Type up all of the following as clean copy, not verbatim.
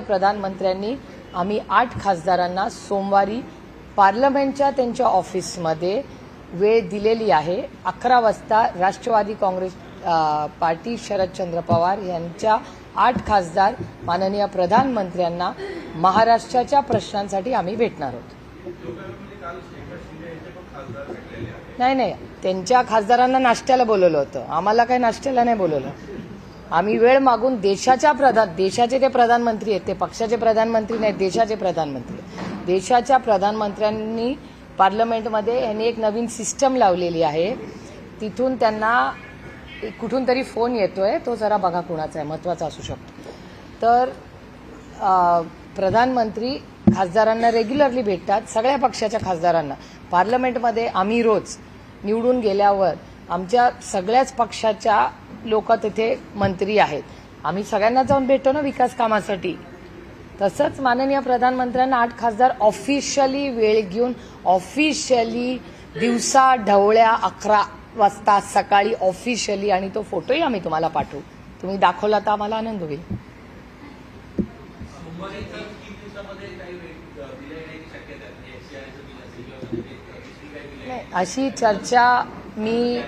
प्रधानमंत्र्यांनी आम्ही 8 खासदारांना सोमवारी पार्लमेंटच्या त्यांच्या ऑफिसमध्ये वेळ दिलेली आहे। 11 वाजता राष्ट्रवादी काँग्रेस पार्टी शरदचंद्र पवार यांच्या 8 खासदार माननीय प्रधानमंत्र्यांना महाराष्ट्राच्या प्रश्नांसाठी आम्ही भेटणार आहोत। नाही, त्यांच्या खासदारांना नाश्त्याला बोलवलं होतं, आम्हाला काही नाश्त्याला नाही बोलवलं। आम्ही वेळ मागून देशाचे ते प्रधानमंत्री आहेत, ते पक्षाचे प्रधानमंत्री नाहीत, देशाचे प्रधानमंत्री। देशाच्या प्रधानमंत्र्यांनी पार्लमेंटमध्ये यांनी एक नवीन सिस्टम लावलेली आहे, तिथून त्यांना कुठून तरी फोन येतोय, तो जरा बघा कुणाचा आहे, महत्त्वाचा असू शकतो। तर प्रधानमंत्री खासदारांना रेग्युलरली भेटतात, सगळ्या पक्षाच्या खासदारांना। पार्लमेंटमध्ये आम्ही रोज निवडून गेल्यावर आमच्या सगळ्याच पक्षाच्या लोक तिथे मंत्री आहेत, आम्ही सगळ्यांना जाऊन भेटतो ना विकास कामासाठी। तसंच माननीय प्रधानमंत्र्यांना 8 खासदार ऑफिशियली वेळ घेऊन ऑफिशियली दिवसा ढवळ्या 11 वाजता सकाळी ऑफिशियली, आणि तो फोटोही आम्ही तुम्हाला पाठवू, तुम्ही दाखवला तर आम्हाला आनंद होईल। अशी चर्चा मी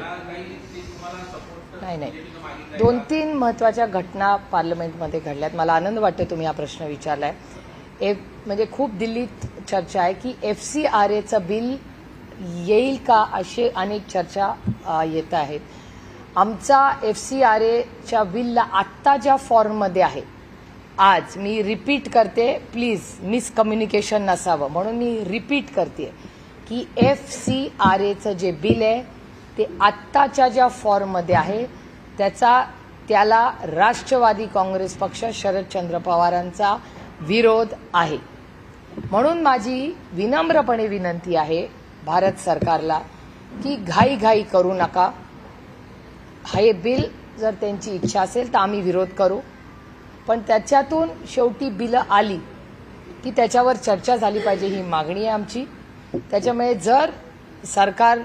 नाही 2-3 महत्त्वाच्या घटना पार्लमेंटमध्ये घडल्यात, मला आनंद वाटतो तुम्ही हा प्रश्न विचारलाय। म्हणजे खूप दिल्लीत चर्चा आहे की FCRAचं बिल येईल का, अशी अनेक चर्चा येत आहेत। आमचा FCRAच्या बिलला आत्ता ज्या फॉर्ममध्ये आहे, आज मी रिपीट करते, प्लीज मिसकम्युनिकेशन नसावं म्हणून मी रिपीट करते की FCRAचं जे बिल आहे ते आत्ताच्या ज्या फॉर्ममध्ये आहे त्याला राष्ट्रवादी काँग्रेस पक्ष शरदचंद्र पवारांचा विरोध आहे। म्हणून माझी विनम्रपणे विनंती आहे भारत सरकारला की घाई करू नका। हे बिल जर त्यांची इच्छा असेल तर आम्ही विरोध करू, पण त्याच्यातून शेवटी बिलं आली की त्याच्यावर चर्चा झाली पाहिजे, ही मागणी आहे आमची। त्याच्यामुळे जर सरकार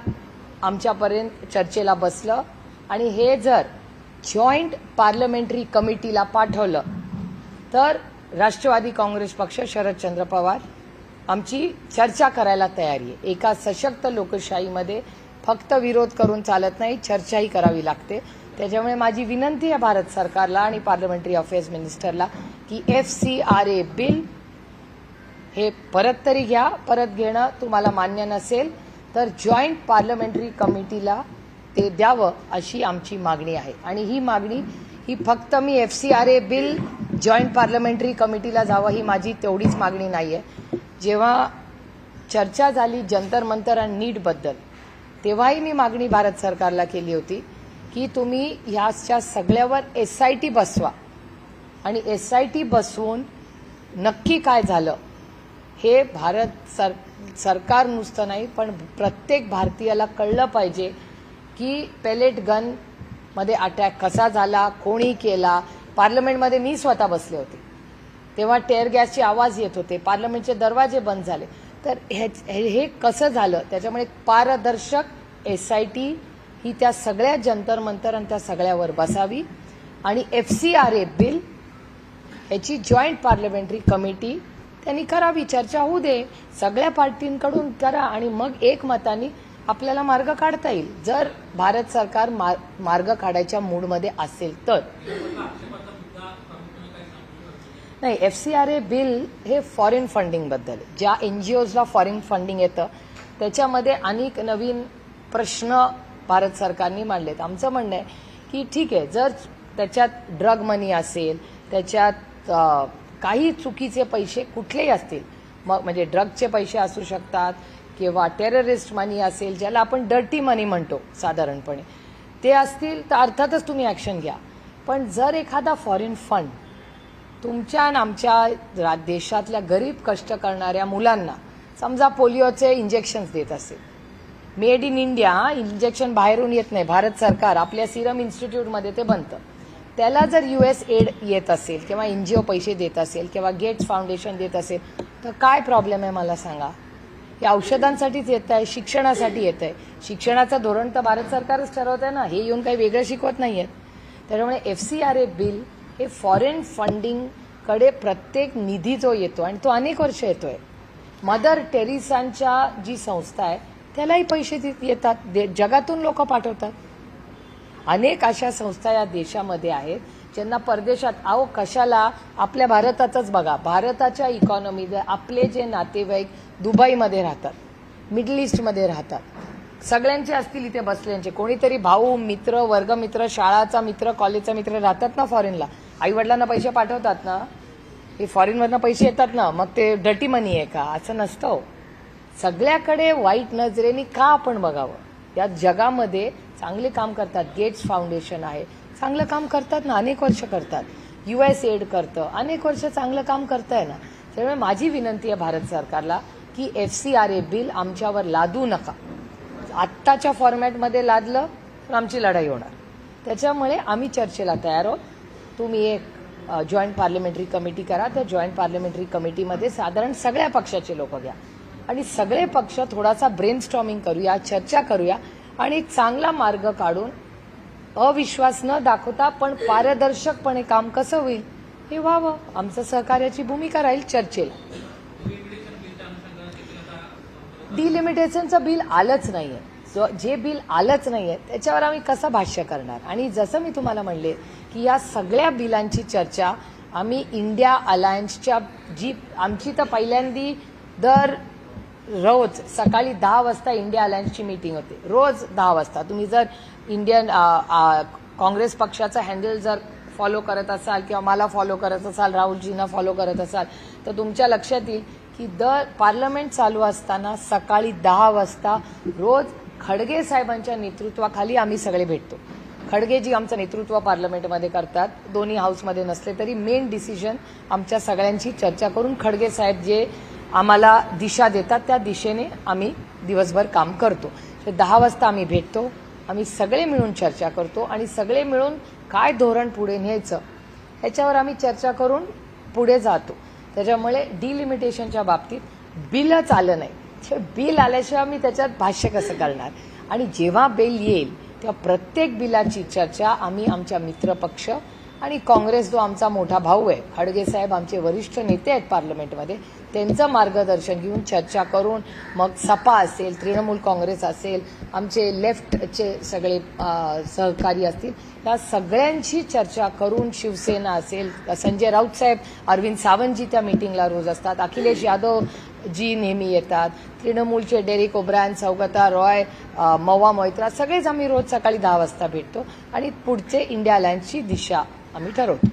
आमच्यापर्यंत चर्चेला बसलं आणि हे जर जॉईंट पार्लमेंटरी कमिटीला पाठवलं तर राष्ट्रवादी काँग्रेस पक्ष शरदचंद्र पवार आमची चर्चा करायला तयारी आहे। एका सशक्त लोकशाहीमध्ये फक्त विरोध करून चालत नाही, चर्चाही करावी लागते। त्याच्यामुळे माझी विनंती आहे भारत सरकारला आणि पार्लमेंटरी अफेअर्स मिनिस्टरला की FCRA बिल हे परत तरी घ्या। परत घेणं तुम्हाला मान्य नसेल तर जॉईंट पार्लमेंटरी कमिटीला ते द्यावं अशी आमची मागणी आहे। आणि ही मागणी ही फक्त मी FCRA बिल जॉईंट पार्लमेंटरी कमिटीला जावं ही माझी तेवढीच मागणी नाही आहे। जेव्हा चर्चा झाली जंतर मंतर आणि नीटबद्दल, तेव्हाही मी मागणी भारत सरकारला केली होती की तुम्ही ह्याच्या सगळ्यावर SIT बसवा, आणि SIT बसवून नक्की काय झालं हे भारत सरकार नुसतं नाही पण प्रत्येक भारतीयाला कळलं पाहिजे की पेलेट गन मध्ये अटॅक कसा झाला, कोणी केला। पार्लमेंटमध्ये मी स्वतः बसले होते, तेव्हा टेअर गॅसचे आवाज येत होते, पार्लमेंटचे दरवाजे बंद झाले। तर हे कसं झालं, त्याच्यामुळे पारदर्शक SIT ही त्या सगळ्या जंतर मंतर आणि त्या सगळ्यावर बसावी, आणि FCRA बिल ह्याची जॉईंट पार्लमेंटरी कमिटी त्यांनी करावी, चर्चा होऊ दे, सगळ्या पार्टींकडून करा, आणि मग एकमताने आपल्याला मार्ग काढता येईल जर भारत सरकार मार्ग काढायच्या मूडमध्ये असेल तर। नाही, FCRA बिल हे फॉरेन फंडिंग बद्दल, ज्या NGOजला फॉरेन फंडिंग येतं त्याच्यामध्ये अनेक नवीन प्रश्न भारत सरकारने मांडलेत। आमचं म्हणणं आहे की ठीक आहे, जर त्याच्यात ड्रग मनी असेल, त्याच्यात काही चुकीचे पैसे कुठलेही असतील, मग म्हणजे ड्रगचे पैसे असू शकतात किंवा टेररिस्ट मनी असेल, ज्याला आपण डर्टी मनी म्हणतो साधारणपणे, ते असतील तर अर्थातच तुम्ही ॲक्शन घ्या। पण जर एखादा फॉरेन फंड तुमच्या आणि आमच्या देशातल्या गरीब कष्ट करणाऱ्या मुलांना, समजा पोलिओचे इंजेक्शन्स देत असेल, मेड इन इंडिया इंजेक्शन बाहेरून येत नाही, भारत सरकार आपल्या सिरम इन्स्टिट्यूटमध्ये ते बनतं, त्याला जर US एड येत असेल किंवा NGO पैसे देत असेल किंवा गेट्स फाउंडेशन देत असेल तर काय प्रॉब्लेम आहे मला सांगा। हे औषधांसाठीच येत आहे, शिक्षणासाठी येत आहे, शिक्षणाचं धोरण तर भारत सरकारच ठरवत आहे ना, हे येऊन काही वेगळं शिकवत नाही आहेत। त्याच्यामुळे FCRA बिल हे फॉरेन फंडिंग कडे प्रत्येक निधी जो येतो आणि तो अनेक वर्ष येतोय, मदर टेरेसांच्या जी संस्था आहे त्यालाही पैसे येतात, जगातून लोक पाठवतात. अनेक अशा संस्था या देशामध्ये आहेत ज्यांना परदेशात कशाला, आपल्या भारतातच बघा, भारताच्या इकॉनॉमीमध्ये आपले जे नातेवाईक दुबईमध्ये राहतात, मिडल ईस्टमध्ये राहतात, सगळ्यांचे असतील इथे बसल्यांचे, कोणीतरी भाऊ, मित्र, वर्गमित्र, शाळाचा मित्र, कॉलेजचा मित्र राहतात ना फॉरेनला, आईवडिलांना पैसे पाठवतात ना, हे फॉरेनवरनं पैसे येतात ना, मग ते डर्टी मनी आहे का? असं नसतं. सगळ्याकडे वाईट नजरेने का आपण बघावं? या जगामध्ये चांगले काम करतात. गेट्स फाउंडेशन आहे, चांगलं काम करतात ना, अनेक वर्ष करतात. USAID करतं, अनेक वर्ष चांगलं काम करताय ना. त्यामुळे माझी विनंती आहे भारत सरकारला की FCRA बिल आमच्यावर लादू नका. आत्ताच्या फॉर्मॅटमध्ये लादलं तर आमची लढाई होणार. त्याच्यामुळे आम्ही चर्चेला तयार आहोत. तुम्ही एक जॉईंट पार्लमेंटरी कमिटी करा. त्या जॉईंट पार्लमेंटरी कमिटीमध्ये साधारण सगळ्या पक्षाचे लोक घ्या आणि सगळे पक्ष थोडासा ब्रेनस्टॉर्मिंग करूया, चर्चा करूया आणि एक चांगला मार्ग काढून अविश्वास न दाखवता पण पारदर्शकपणे काम कसं होईल हे व्हावं. आमचं सहकार्याची भूमिका राहील चर्चेला. डिलिमिटेशनचं बिल आलंच नाहीये. जे बिल आलंच नाहीये त्याच्यावर आम्ही कसं भाष्य करणार? आणि जसं मी तुम्हाला म्हणले की या सगळ्या बिलांची चर्चा आम्ही इंडिया अलायन्सच्या जी आमची तर पहिल्यांदी दर रोज सकाळी 10 वाजता इंडिया अलायन्सची मीटिंग होते, रोज 10 वाजता. तुम्ही जर इंडियन काँग्रेस पक्षाचा हँडल जर फॉलो करत असाल किंवा मला फॉलो करत असाल, राहुलजींना फॉलो करत असाल तर तुमच्या लक्षात येईल की दर पार्लमेंट चालू असताना सकाळी 10 वाजता रोज खडगे साहेबांच्या नेतृत्वाखाली आम्ही सगळे भेटतो. खडगेजी आमचं नेतृत्व पार्लमेंटमध्ये करतात, दोन्ही हाऊसमध्ये नसले तरी मेन डिसिजन आमच्या सगळ्यांची चर्चा करून खडगे साहेब जे आम्हाला दिशा देतात त्या दिशेने आम्ही दिवसभर काम करतो. 10 वाजता आम्ही भेटतो, आम्ही सगळे मिळून चर्चा करतो आणि सगळे मिळून काय धोरण पुढे न्यायचं ह्याच्यावर आम्ही चर्चा करून पुढे जातो. त्याच्यामुळे डिलिमिटेशनच्या बाबतीत बिलच आलं नाही. बिल आल्याशिवाय मी त्याच्यात भाष्य कसं करणार? आणि जेव्हा बिल येईल तेव्हा प्रत्येक बिलाची चर्चा आम्ही आमच्या मित्रपक्ष आणि काँग्रेस जो आमचा मोठा भाऊ आहे, खडगे साहेब आमचे वरिष्ठ नेते आहेत पार्लमेंटमध्ये, त्यांचं मार्गदर्शन घेऊन चर्चा करून मग सपा असेल, तृणमूल काँग्रेस असेल, आमचे लेफ्टचे सगळे सहकारी असतील, या सगळ्यांची चर्चा करून, शिवसेना असेल, संजय राऊत साहेब, अरविंद सावंतजी त्या मीटिंगला रोज असतात, अखिलेश यादव जी नेहमी येतात, तृणमूलचे डेरिक ओब्रायन, सौगता रॉय, मवा मोइत्रा, सगळेच आम्ही रोज सकाळी 10 वाजता भेटतो आणि पुढचे इंडिया अलायन्सची दिशा आम्ही ठरवतो.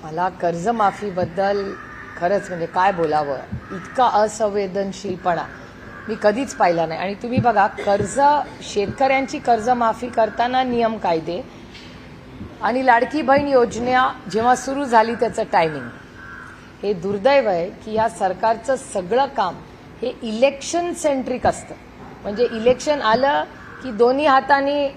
मला कर्जमाफीबद्दल खरंच म्हणजे काय बोलावं, इतका असंवेदनशीलपणा मी कधीच पाहिला नाही. आणि तुम्ही बघा, शेतकऱ्यांची कर्जमाफी करताना नियम कायदे आणि लाडकी बहीण योजना जेव्हा सुरू झाली त्याचं टायमिंग, हे दुर्दैव आहे की या सरकारचं सगळं काम हे इलेक्शन सेंट्रिक असतं. म्हणजे इलेक्शन आलं की दोन्ही हाताने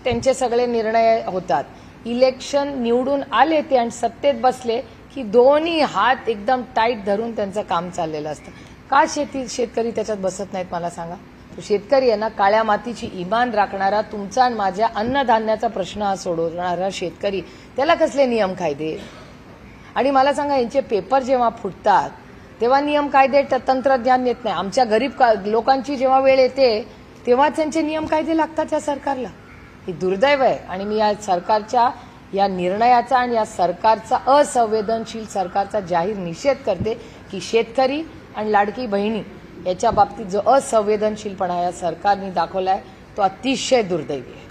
त्यांचे सगळे निर्णय होतात. इलेक्शन निवडून आले ते आणि सत्तेत बसले की दोन्ही हात एकदम टाईट धरून त्यांचं काम चाललेलं असतं. का शेतकरी त्याच्यात बसत नाहीत मला सांगा? तो शेतकरी आहे ना, काळ्या मातीची इमान राखणारा, तुमचा आणि माझ्या अन्नधान्याचा प्रश्न सोडवणारा शेतकरी, त्याला कसले नियम कायदे? आणि मला सांगा, यांचे पेपर जेव्हा फुटतात तेव्हा नियम कायदे तंत्रज्ञान येत नाही. आमच्या गरीब लोकांची जेव्हा वेळ येते तेव्हा त्यांचे नियम कायदे लागतात या सरकारला. हे दुर्दैव आहे. आणि मी या सरकारच्या या निर्णयाचा आणि या सरकारचा, असंवेदनशील सरकारचा जाहीर निषेध करते की शेतकरी आणि लाडकी बहिणी याच्या बाबतीत जो असंवेदनशीलपणा या सरकारने दाखवलाय तो अतिशय दुर्दैवी आहे.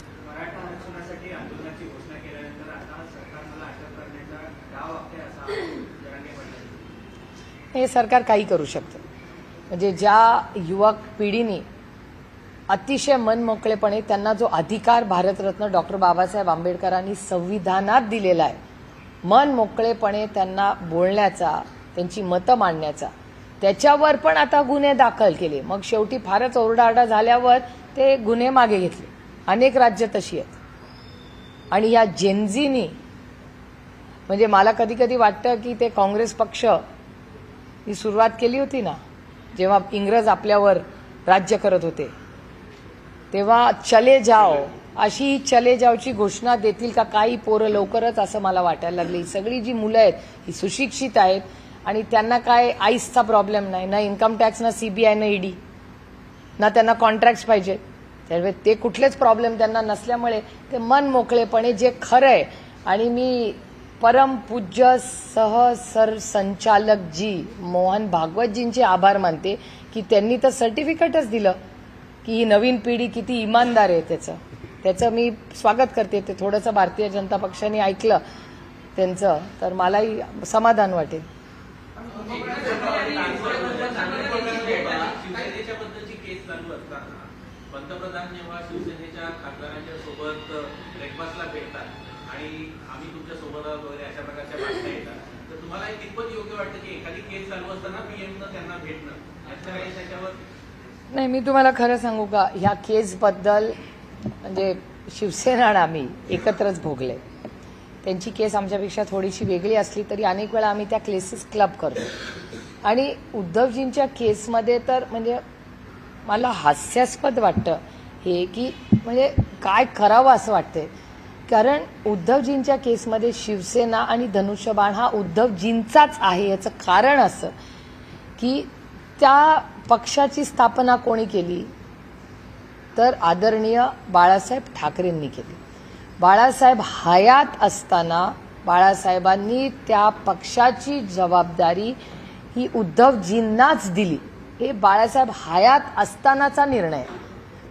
हे सरकार काही करू शकतं. म्हणजे ज्या युवक पिढीने अतिशय मनमोकळेपणे त्यांना जो अधिकार भारतरत्न डॉक्टर बाबासाहेब आंबेडकरांनी संविधानात दिलेला आहे, मन मोकळेपणे त्यांना बोलण्याचा, त्यांची मतं मांडण्याचा, त्याच्यावर पण आता गुन्हे दाखल केले. मग शेवटी फारच ओरडाआरडा झाल्यावर ते गुन्हे मागे घेतले. अनेक राज्य तशी आहेत. आणि या जेनझीनी म्हणजे मला कधी कधी वाटतं की ते काँग्रेस पक्ष ही सुरुवात केली होती ना, जेव्हा इंग्रज आपल्यावर राज्य करत होते, तेव्हा चले जाओ अशी चले जाओची घोषणा देतील का काही पोरं लवकरच, असं मला वाटायला लागली. सगळी जी मुलं आहेत ही सुशिक्षित आहेत आणि त्यांना काय आईसचा प्रॉब्लेम नाही, ना इन्कम टॅक्स, ना सीबीआय, ना ईडी, ना त्यांना कॉन्ट्रॅक्ट्स पाहिजे. त्यामुळे ते कुठलेच प्रॉब्लेम त्यांना नसल्यामुळे ते मन मोकळेपणे जे खरं आहे. आणि मी परमपूज्य सहसरसंचालक जी मोहन भागवतजींचे आभार मानते की त्यांनी तर सर्टिफिकेटच दिलं की ही नवीन पिढी किती इमानदार आहे. त्याचं मी स्वागत करते. ते थोडंसं भारतीय जनता पक्षाने ऐकलं त्यांचं तर मलाही समाधान वाटेल. पंतप्रधान जेव्हा शिवसेनेच्या खासदारांच्या सोबत ब्रेकफास्टला भेटतात आणि आम्ही तुमच्या सोबत वगैरे अशा प्रकारच्या बातम्या येतात, तर तुम्हाला हे कितपत योग्य वाटतं की एखादी केस चालू असताना पीएमनं त्यांना भेटणं याच्या वेळेस त्याच्यावर? नाही, मी तुम्हाला खरं सांगू का, ह्या केसबद्दल म्हणजे शिवसेना आणि आम्ही एकत्रच भोगले. त्यांची केस आमच्यापेक्षा थोडीशी वेगळी असली तरी अनेक वेळा आम्ही त्या केसेस क्लब करतो. आणि उद्धवजींच्या केसमध्ये तर म्हणजे मला हास्यास्पद वाटतं हे की म्हणजे काय करावं असं वाटतंय. कारण उद्धवजींच्या केसमध्ये शिवसेना आणि धनुष्यबाण हा उद्धवजींचाच आहे. याचं कारण असं की त्या पक्षाची स्थापना कोणी केली तर आदरणीय बाळासाहेब ठाकरेंनी केली. बाळासाहेब हयात असताना बाळासाहेबांनी त्या पक्षाची जबाबदारी ही उद्धवजींनाच दिली. हे बाळासाहेब हयात असतानाचा निर्णय.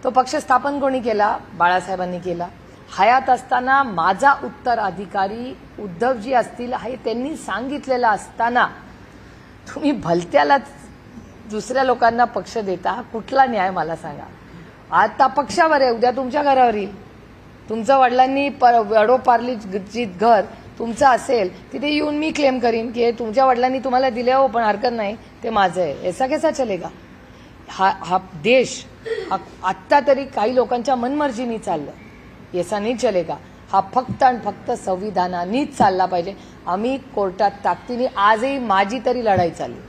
तो पक्ष स्थापन कोणी केला? बाळासाहेबांनी केला. हयात असताना माझा उत्तराधिकारी उद्धवजी असतील हे त्यांनी सांगितलेलं असताना तुम्ही भलत्यालाच दुसऱ्या लोकांना पक्ष देता, हा कुठला न्याय मला सांगा. आता पक्षावर आहे, उद्या तुमच्या घरावर येईल. तुमच्या वडिलांनी वडोपार्लीत घर तुमचं असेल तिथे येऊन मी क्लेम करीन की हे तुमच्या वडिलांनी तुम्हाला दिले हो, पण हरकत नाही, ते माझं आहे. ऐसा कैसा चलेगा? हा देश आत्ता तरी काही लोकांच्या मनमर्जीनी चाललं, ऐसा नाही चलेगा. हा फक्त आणि फक्त संविधानानेच चालला पाहिजे. आम्ही कोर्टात ताकदीने, आजही माझी तरी लढाई चालली,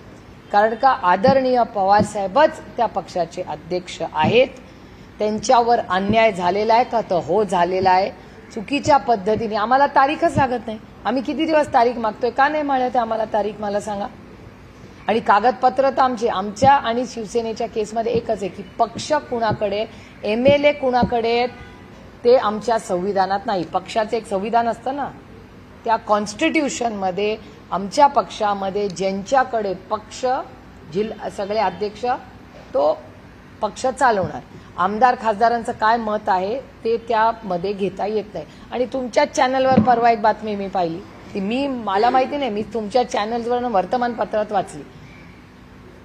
कारण का आदरणीय पवारसाहेबच त्या पक्षाचे अध्यक्ष आहेत. त्यांच्यावर अन्याय झालेला आहे का? तर हो, झालेला आहे. चुकीच्या पद्धतीने आम्हाला तारीखच लागत नाही. आम्ही किती दिवस तारीख मागतोय, का नाही मिळत आम्हाला तारीख, मला सांगा. आणि कागदपत्र तर आमच्या आणि शिवसेनेच्या केसमध्ये एकच आहे की पक्ष कुणाकडे, MLA कुणाकडे, ते आमच्या संविधानात नाही. पक्षाचं एक संविधान असतं ना, त्या कॉन्स्टिट्यूशनमध्ये आमच्या पक्षामध्ये ज्यांच्याकडे पक्ष सगळे अध्यक्ष तो पक्ष चालवणार. आमदार खासदारांचं काय मत आहे ते त्यामध्ये घेता येत नाही. आणि तुमच्याच चॅनलवर परवा एक बातमी मी पाहिली ती मला माहिती नाही, मी तुमच्या चॅनल्सवर वर्तमानपत्रात वाचली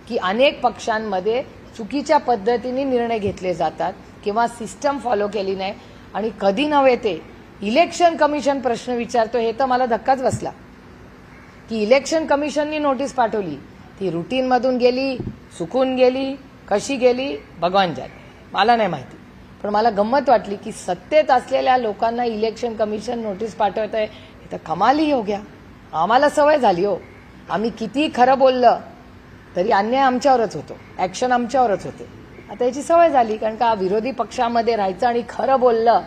की अनेक पक्षांमध्ये चुकीच्या पद्धतीने निर्णय घेतले जातात किंवा सिस्टम फॉलो केली नाही. आणि कधी नव्हे ते इलेक्शन कमिशन प्रश्न विचारतो, हे तर मला धक्काच बसला की इलेक्शन कमिशननी नोटीस पाठवली, ती रुटीनमधून गेली, चुकून गेली, कशी गेली भगवान जाणे, मला नाही माहिती. पण मला गंमत वाटली की सत्तेत असलेल्या लोकांना इलेक्शन कमिशन नोटीस पाठवत आहे, हे तर कमाली हो गया. आम्हाला सवय झाली हो, आम्ही किती खरं बोललं तरी अन्याय आमच्यावरच होतो, ऍक्शन आमच्यावरच होते. आता याची सवय झाली, कारण का विरोधी पक्षामध्ये राहायचं आणि खरं बोललं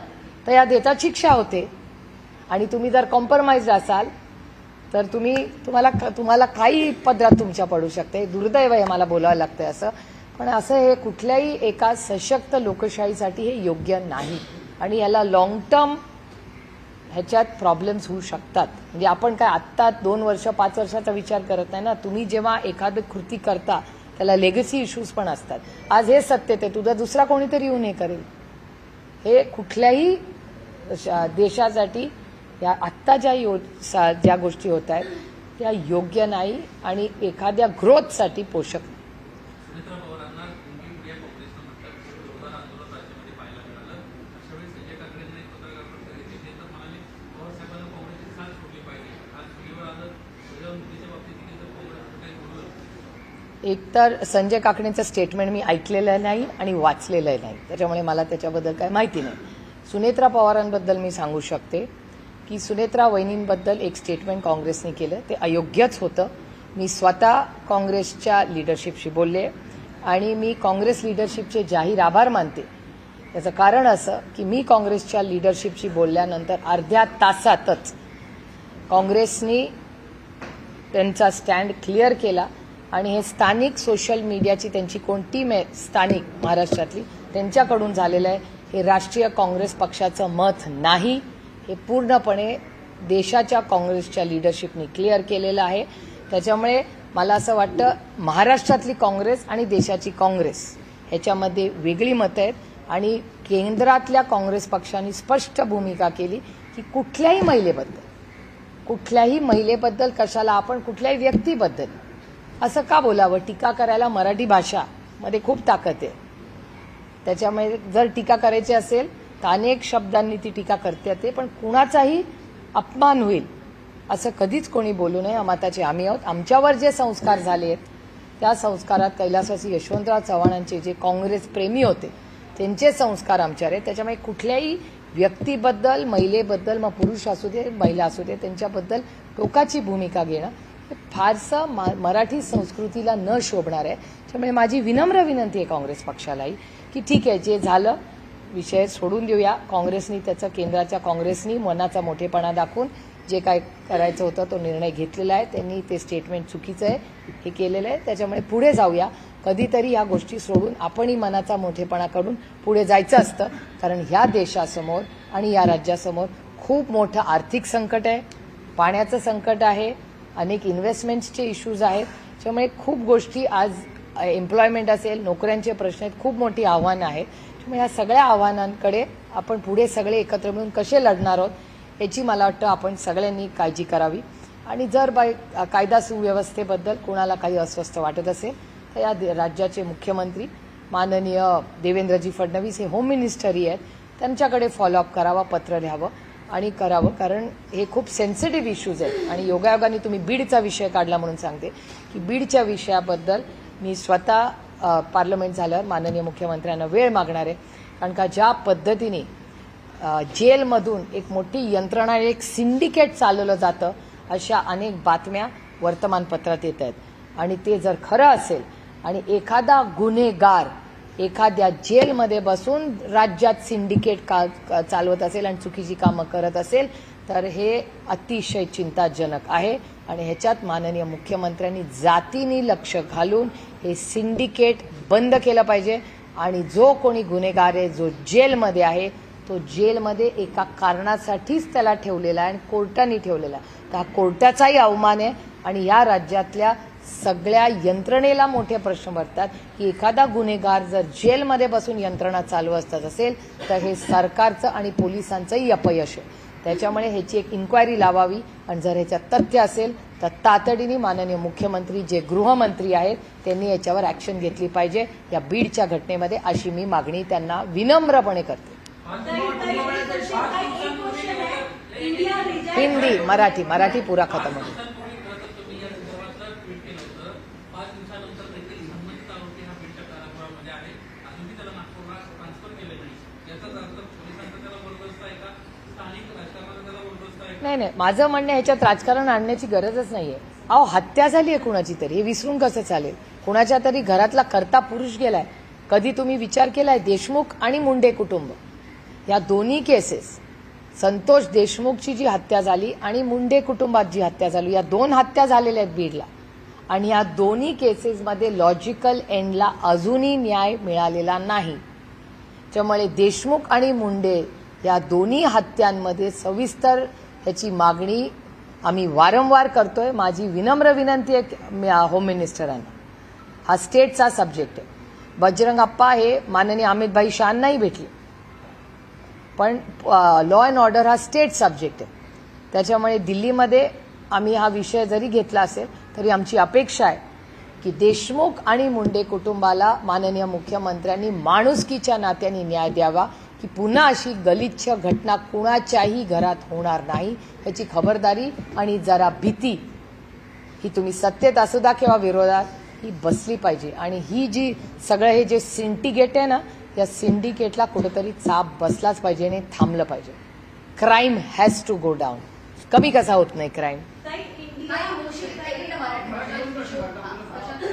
तर या देता शिक्षा होते. आणि तुम्ही जर कॉम्प्रोमाइज असाल तर तुम्हाला काही पदरात तुमच्या पडू शकते. दुर्दैव आहे मला बोलावं लागतंय असं, पण असं हे कुठल्याही एका सशक्त लोकशाहीसाठी हे योग्य नाही. आणि याला लॉंग टर्म ह्याच्यात प्रॉब्लेम्स होऊ शकतात. म्हणजे आपण काय आत्ता 2 वर्ष 5 वर्षाचा विचार करत नाही ना. तुम्ही जेव्हा एखादं कृती करता त्याला लेगसी इश्यूज पण असतात. आज हे सत्तेत आहे, तुझा दुसरा कोणीतरी येऊन हे करेल. हे कुठल्याही देशासाठी या आत्ता ज्या गोष्टी होत आहेत त्या योग्य नाही आणि एखाद्या ग्रोथसाठी पोषक नाही. एकतर संजय काकणेंचं स्टेटमेंट मी ऐकलेलं नाही आणि वाचलेलं नाही, त्याच्यामुळे मला त्याच्याबद्दल काय माहिती नाही. सुनेत्रा पवारांबद्दल मी सांगू शकते की सुनेत्रा वहिनींबद्दल एक स्टेटमेंट काँग्रेसने केलं ते अयोग्यच होतं. मी स्वतः काँग्रेसच्या लीडरशिपशी बोलले आणि मी काँग्रेस लीडरशिपचे जाहीर आभार मानते. याचं कारण असं की मी काँग्रेसच्या लीडरशिपशी बोलल्यानंतर अर्ध्या तासातच काँग्रेसनी त्यांचा स्टँड क्लिअर केला आणि हे स्थानिक सोशल मीडियाची त्यांची कोणती स्थानिक महाराष्ट्रातली त्यांच्याकडून झालेलं आहे. हे राष्ट्रीय काँग्रेस पक्षाचं मत नाही, हे पूर्णपणे देशाच्या काँग्रेसच्या लीडरशिपनी क्लिअर केलेलं आहे. त्याच्यामुळे मला असं वाटतं महाराष्ट्रातली काँग्रेस आणि देशाची काँग्रेस ह्याच्यामध्ये वेगळी मतं आहेत आणि केंद्रातल्या काँग्रेस पक्षाने स्पष्ट भूमिका केली की कुठल्याही महिलेबद्दल कशाला आपण कुठल्याही व्यक्तीबद्दल असं का बोलावं. टीका करायला मराठी भाषामध्ये खूप ताकद आहे. त्याच्यामुळे जर टीका करायची असेल तर अनेक शब्दांनी ती टीका करते येते, पण कुणाचाही अपमान होईल असं कधीच कोणी बोलू नये. मताचे आम्ही आहोत. आमच्यावर जे संस्कार झाले आहेत त्या संस्कारात कैलासवासी यशवंतराव चव्हाणांचे जे काँग्रेस प्रेमी होते त्यांचे संस्कार आमच्यावर आहेत. त्याच्यामुळे कुठल्याही व्यक्तीबद्दल, महिलेबद्दल, मग पुरुष असू दे महिला असू दे, त्यांच्याबद्दल टोकाची भूमिका घेणं हे फारसं मराठी संस्कृतीला न शोभणार आहे. त्यामुळे माझी विनम्र विनंती आहे काँग्रेस पक्षालाही की ठीक आहे, जे झालं विषय सोडून देऊया. काँग्रेसनी त्याचं केंद्राच्या काँग्रेसनी मनाचा मोठेपणा दाखवून जे काय करायचं होतं तो निर्णय घेतलेला आहे. त्यांनी ते स्टेटमेंट चुकीचं आहे हे केलेलं आहे. त्याच्यामुळे पुढे जाऊया. कधीतरी या गोष्टी सोडून आपणही मनाचा मोठेपणा काढून पुढे जायचं असतं. कारण ह्या देशासमोर आणि या राज्यासमोर खूप मोठं आर्थिक संकट आहे, पाण्याचं संकट आहे, अनेक इन्व्हेस्टमेंट्सचे इश्यूज आहेत. त्यामुळे खूप गोष्टी आज एम्प्लॉयमेंट असेल, नोकऱ्यांचे प्रश्न आहेत, खूप मोठी आव्हानं आहेत. त्यामुळे या सगळ्या आव्हानांकडे आपण पुढे सगळे एकत्र मिळून कसे लढणार आहोत याची मला वाटतं आपण सगळ्यांनी काळजी करावी. आणि जर कायदा सुव्यवस्थेबद्दल कोणाला काही अस्वस्थ वाटत असेल तर या राज्याचे मुख्यमंत्री माननीय देवेंद्रजी फडणवीस हे होम मिनिस्टरही आहेत, त्यांच्याकडे फॉलोअप करावा, पत्र लिहावं आणि करावं. कारण हे खूप सेन्सिटिव्ह इश्यूज आहेत. आणि योगायोगाने तुम्ही बीडचा विषय काढला म्हणून सांगते की बीडच्या विषयाबद्दल मी स्वतः पार्लमेंट झाल्यावर माननीय मुख्यमंत्र्यांना वेळ मागणार आहे. कारण का ज्या पद्धतीने जेलमधून एक मोठी यंत्रणा, एक सिंडिकेट चालवलं जातं अशा अनेक बातम्या वर्तमानपत्रात येत आहेत. आणि ते जर खरं असेल आणि एखादा गुन्हेगार एखाद्या जेलमध्ये बसून राज्यात सिंडिकेट चालवत असेल आणि चुकीची कामं करत असेल तर हे अतिशय चिंताजनक आहे. आणि ह्याच्यात माननीय मुख्यमंत्र्यांनी जातीने लक्ष घालून हे सिंडिकेट बंद केलं पाहिजे. आणि जो कोणी गुन्हेगार आहे, जो जेलमध्ये आहे, तो जेलमध्ये एका कारणासाठीच त्याला ठेवलेला आहे आणि कोर्टाने ठेवलेला आहे. तर हा कोर्टाचाही अवमान आहे. आणि या राज्यातल्या सगळ्या यंत्रणेला मोठे प्रश्न पडतात की एखादा गुन्हेगार जर जेलमध्ये बसून यंत्रणा चालवत असेल तर हे सरकारचं आणि पोलिसांचंही अपयश आहे. त्याच्यामुळे ह्याची एक इन्क्वायरी लावावी. आणि जर ह्याच्यात तथ्य असेल तर तातडीने माननीय मुख्यमंत्री जे गृहमंत्री आहेत त्यांनी याच्यावर ॲक्शन घेतली पाहिजे या बीडच्या घटनेमध्ये, अशी मी मागणी त्यांना विनम्रपणे करते. हिंदी मराठी पुरा खतम होतो. नाही, माझं म्हणणं ह्याच्यात राजकारण आणण्याची गरजच नाहीये. अहो, हत्या झाली आहे कुणाची तरी, हे विसरून कसं चालेल. कुणाच्या तरी घरातला कर्ता पुरुष गेलाय. कधी तुम्ही विचार केलाय देशमुख आणि मुंडे कुटुंब या दोन्ही केसेस, संतोष देशमुखची जी हत्या झाली आणि मुंडे कुटुंबात जी हत्या झाली, या दोन हत्या झालेल्या आहेत बीडला. आणि या दोन्ही केसेसमध्ये लॉजिकल एंडला अजूनही न्याय मिळालेला नाही. त्यामुळे देशमुख आणि मुंडे या दोन्ही हत्यांमध्ये सविस्तर ह्याची मागणी आम्ही वारंवार करतोय. माझी विनम्र विनंती आहे होम मिनिस्टरांना, हा स्टेटचा सब्जेक्ट आहे. बजरंग अप्पा हे माननीय अमित भाई शहांनाही भेटले, पण लॉ अँड ऑर्डर हा स्टेट सब्जेक्ट आहे. त्याच्यामुळे दिल्लीमध्ये आम्ही हा विषय जरी घेतला असेल तरी आमची अपेक्षा आहे की देशमुख आणि मुंडे कुटुंबाला माननीय मुख्यमंत्र्यांनी माणुसकीच्या नात्याने न्याय द्यावा की पुन्हा अशी गलिच्छ घटना कुणाच्याही घरात होणार नाही याची खबरदारी आणि जरा भीती ही तुम्ही सत्तेत असू द्या किंवा विरोधात ही बसली पाहिजे. आणि ही जी सगळं हे जे सिंडिकेट आहे ना, या सिंडिकेटला कुठेतरी चाप बसलाच पाहिजे आणि थांबलं पाहिजे. Crime has to go down. कमी कसा होत नाही क्राईम?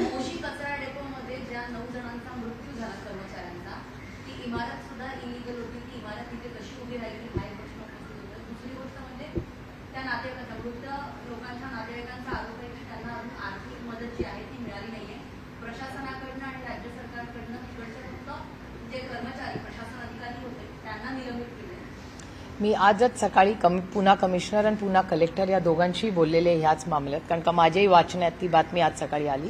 मोशी कचरा डेपोमध्ये ज्या 9 जणांचा मृत्यू झाला कर्मचाऱ्यांचा, ती इमारत सुद्धा इलिगल होती. ती इमारत तिथे कशी उभी राहिली हा एक प्रश्न उपस्थित होतो. दुसरी गोष्ट म्हणजे त्या नातेवाईकांचा, मृत लोकांच्या नातेवाईकांचा आरोप आहे की त्यांना अजून आर्थिक मदत जी आहे ती मिळाली नाहीये. प्रशासनाकडनं आणि राज्य सरकारकडनं तिकडचे फक्त जे कर्मचारी प्रशासन अधिकारी होते त्यांना निलंबित केले. मी आजच सकाळी पुणा कमिशनर आणि पुणा कलेक्टर या दोघांशी बोललेले ह्याच मामल्यात, कारण का माझ्याही वाचण्यात ती बातमी आज सकाळी आली.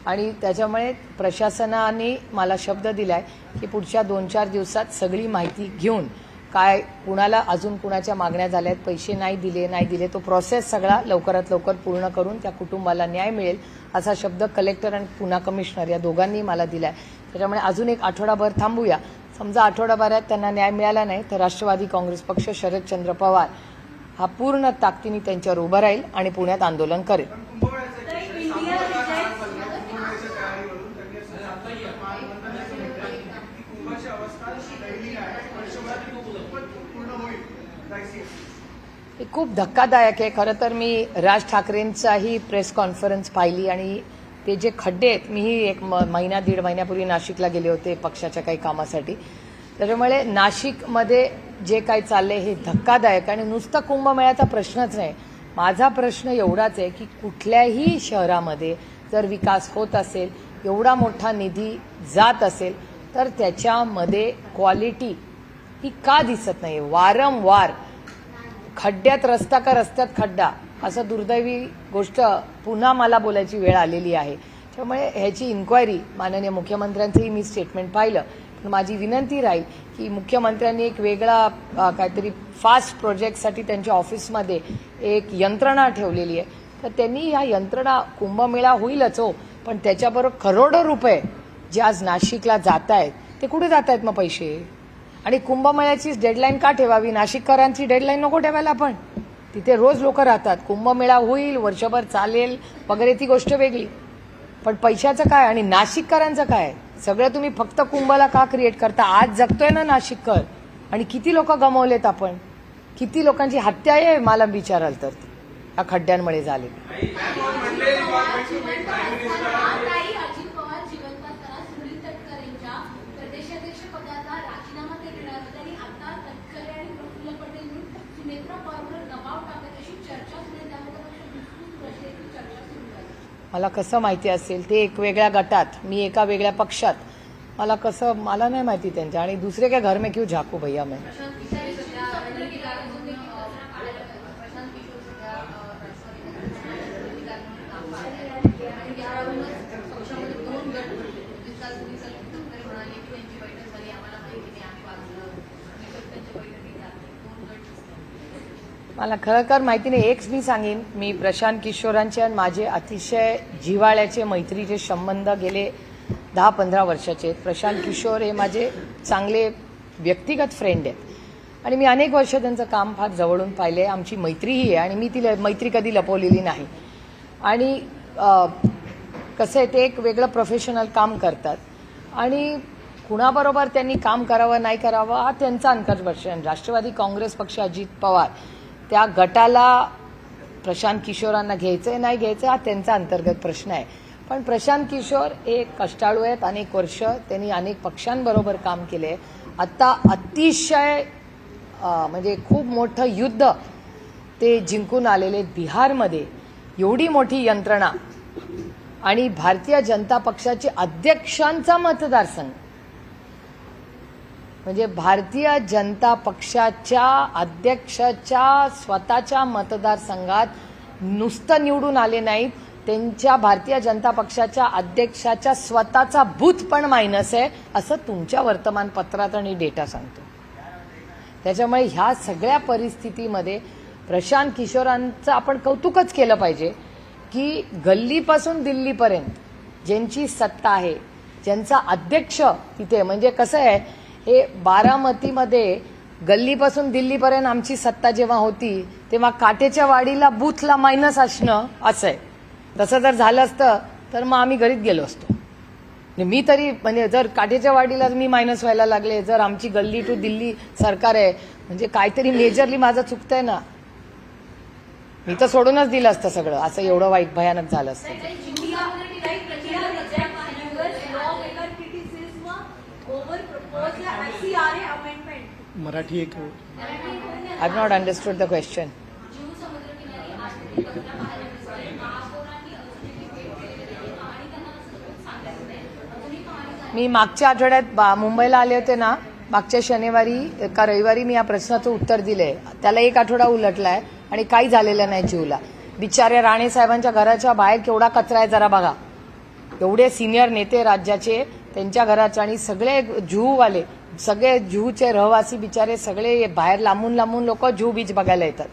आणि त्याच्यामुळे प्रशासनाने मला शब्द दिलाय की पुढच्या 2-4 दिवसात सगळी माहिती घेऊन काय कुणाला अजून कुणाच्या मागण्या झाल्यात, पैसे नाही दिले तो प्रोसेस सगळा लवकरात लवकर पूर्ण करून त्या कुटुंबाला न्याय मिळेल असा शब्द कलेक्टर आणि पुणा कमिशनर या दोघांनी मला दिलाय. त्याच्यामुळे अजून एक आठवडाभर थांबूया. समजा आठवडाभरात त्यांना न्याय मिळाला नाही तर राष्ट्रवादी काँग्रेस पक्ष शरदचंद्र पवार हा पूर्ण ताकदीने त्यांच्यावर उभा राहील आणि पुण्यात आंदोलन करेल. हे खूप धक्कादायक आहे. खरं तर मी राज ठाकरेंचाही प्रेस कॉन्फरन्स पाहिली आणि ते जे खड्डे आहेत, मीही एक महिना 1.5 महिन्यापूर्वी नाशिकला गेले होते पक्षाच्या काही कामासाठी. त्याच्यामुळे नाशिकमध्ये जे काही चाललंय हे धक्कादायक आणि नुसतं कुंभमेळ्याचा प्रश्नच नाही. माझा प्रश्न एवढाच आहे की कुठल्याही शहरामध्ये जर विकास होत असेल, एवढा मोठा निधी जात असेल तर त्याच्यामध्ये क्वालिटी ही का दिसत नाही? वारंवार खड्ड्यात रस्ता का रस्त्यात खड्डा असं दुर्दैवी गोष्ट पुन्हा मला बोलायची वेळ आलेली आहे. त्यामुळे ह्याची इन्क्वायरी माननीय मुख्यमंत्र्यांचंही मी स्टेटमेंट पाहिलं. पण माझी विनंती राहील की मुख्यमंत्र्यांनी एक वेगळा काहीतरी फास्ट प्रोजेक्टसाठी त्यांच्या ऑफिसमध्ये एक यंत्रणा ठेवलेली आहे. तर त्यांनी ह्या यंत्रणा, कुंभमेळा होईलच हो, पण त्याच्याबरोबर करोडो रुपये जे आज नाशिकला जात आहेत ते कुठे जात आहेत मग पैसे? आणि कुंभमेळ्याचीच डेडलाईन का ठेवावी? नाशिककरांची डेडलाईन नको ठेवायला आपण. तिथे रोज लोक राहतात. कुंभमेळा होईल, वर्षभर चालेल वगैरे ती गोष्ट वेगळी, पण पैशाचं काय? आणि नाशिककरांचं काय? सगळं तुम्ही फक्त कुंभला का क्रिएट करता? आज जगतोय ना नाशिककर, आणि किती लोक गमावलेत आपण, किती लोकांची हत्या आहे मला विचाराल तर या खड्ड्यांमुळे झाले. अजित पवार जिवंत असताना सुनील तटकरेंच्या प्रदेशाध्यक्ष पदाचा राजीनामा देण्याबद्दल आणि आता तटकरे आणि प्रफुल्ल पटेल सुनेत्रा पवारवर दबाव टाकत अशी चर्चा सुरू आहे. त्यामध्ये चर्चा सुरू आहे. मला कसं माहिती असेल? ते एक वेगळ्या गटात, मी एका वेगळ्या पक्षात. मला नाही माहिती त्यांच्या. आणि दुसरे काय घर में क्यों झाकू भैया मैं? मला खरं माहिती नाही. एक मी सांगेन, मी प्रशांत किशोरांचे आणि माझे अतिशय जिव्हाळ्याचे मैत्रीचे संबंध गेले 10-15 वर्षाचे आहेत. प्रशांत किशोर हे माझे चांगले व्यक्तिगत फ्रेंड आहेत आणि मी अनेक वर्ष त्यांचं काम फार जवळून पाहिले. आमची मैत्रीही आहे आणि मी ती मैत्री कधी लपवलेली नाही. आणि कसं आहे, ते एक वेगळं प्रोफेशनल काम करतात आणि कुणाबरोबर त्यांनी काम करावं नाही करावं हा त्यांचा अंतर्प्रश्न. राष्ट्रवादी काँग्रेस पक्ष, अजित पवार त्या गटाला प्रशांत किशोरांना घ्यायचंय नाही घ्यायचं हा त्यांचा अंतर्गत प्रश्न आहे. पण प्रशांत किशोर हे कष्टाळू आहेत. अनेक वर्ष त्यांनी अनेक पक्षांबरोबर काम केले. आता अतिशय म्हणजे खूप मोठं युद्ध ते जिंकून आलेले. बिहारमध्ये एवढी मोठी यंत्रणा आणि भारतीय जनता पक्षाचे अध्यक्षांचा मतदारसंघ, म्हणजे भारतीय जनता पक्षाच्या अध्यक्षाच्या स्वतःच्या मतदारसंघात नुसतं निवडून आले नाहीत, त्यांच्या भारतीय जनता पक्षाच्या अध्यक्षाच्या स्वतःचा बूथ पण मायनस आहे असं तुमच्या वर्तमानपत्रात आणि डेटा सांगतो. त्याच्यामुळे ह्या सगळ्या परिस्थितीमध्ये प्रशांत किशोरांचं आपण कौतुकच केलं पाहिजे की गल्लीपासून दिल्लीपर्यंत ज्यांची सत्ता आहे, ज्यांचा अध्यक्ष तिथे, म्हणजे कसं आहे, हे बारामतीमध्ये गल्लीपासून दिल्लीपर्यंत आमची सत्ता जेव्हा होती तेव्हा काटेच्या वाडीला बूथला मायनस असणं असं आहे. तसं जर झालं असतं तर मग आम्ही घरीच गेलो असतो. मी तरी म्हणजे जर काटेच्या वाडीला मी मायनस व्हायला लागले, जर आमची गल्ली टू दिल्ली सरकार आहे म्हणजे काहीतरी मेजरली माझं चुकतंय ना. मी तर सोडूनच दिलं असतं सगळं, असं एवढं वाईट भयानक झालं असतं. मराठी एक I have not understood the question. जीव समुद्रकिनारी आज पत्र पाहायला मिळाले. महापौरांनी अजूनही भेट केलेली नाही. कहाणी त्यांना असं सांगायचं नाही. अजूनही कहाणी मी मागच्या आठवड्यात मुंबईला आले होते ना, मागच्या शनिवारी का रविवारी मी या प्रश्नाचं उत्तर दिलंय. त्याला एक आठवडा उलटलाय आणि काही झालेलं नाही जीवला. बिचाऱ्या राणे साहेबांच्या घराच्या बाहेर केवढा कचरा आहे जरा बघा. एवढे सिनियर नेते राज्याचे, त्यांच्या घराचे आणि सगळे जुहूवाले, सगळे जुहूचे रहिवासी बिचारे सगळे बाहेर लांबून लांबून लोक जुहू बीच बघायला येतात.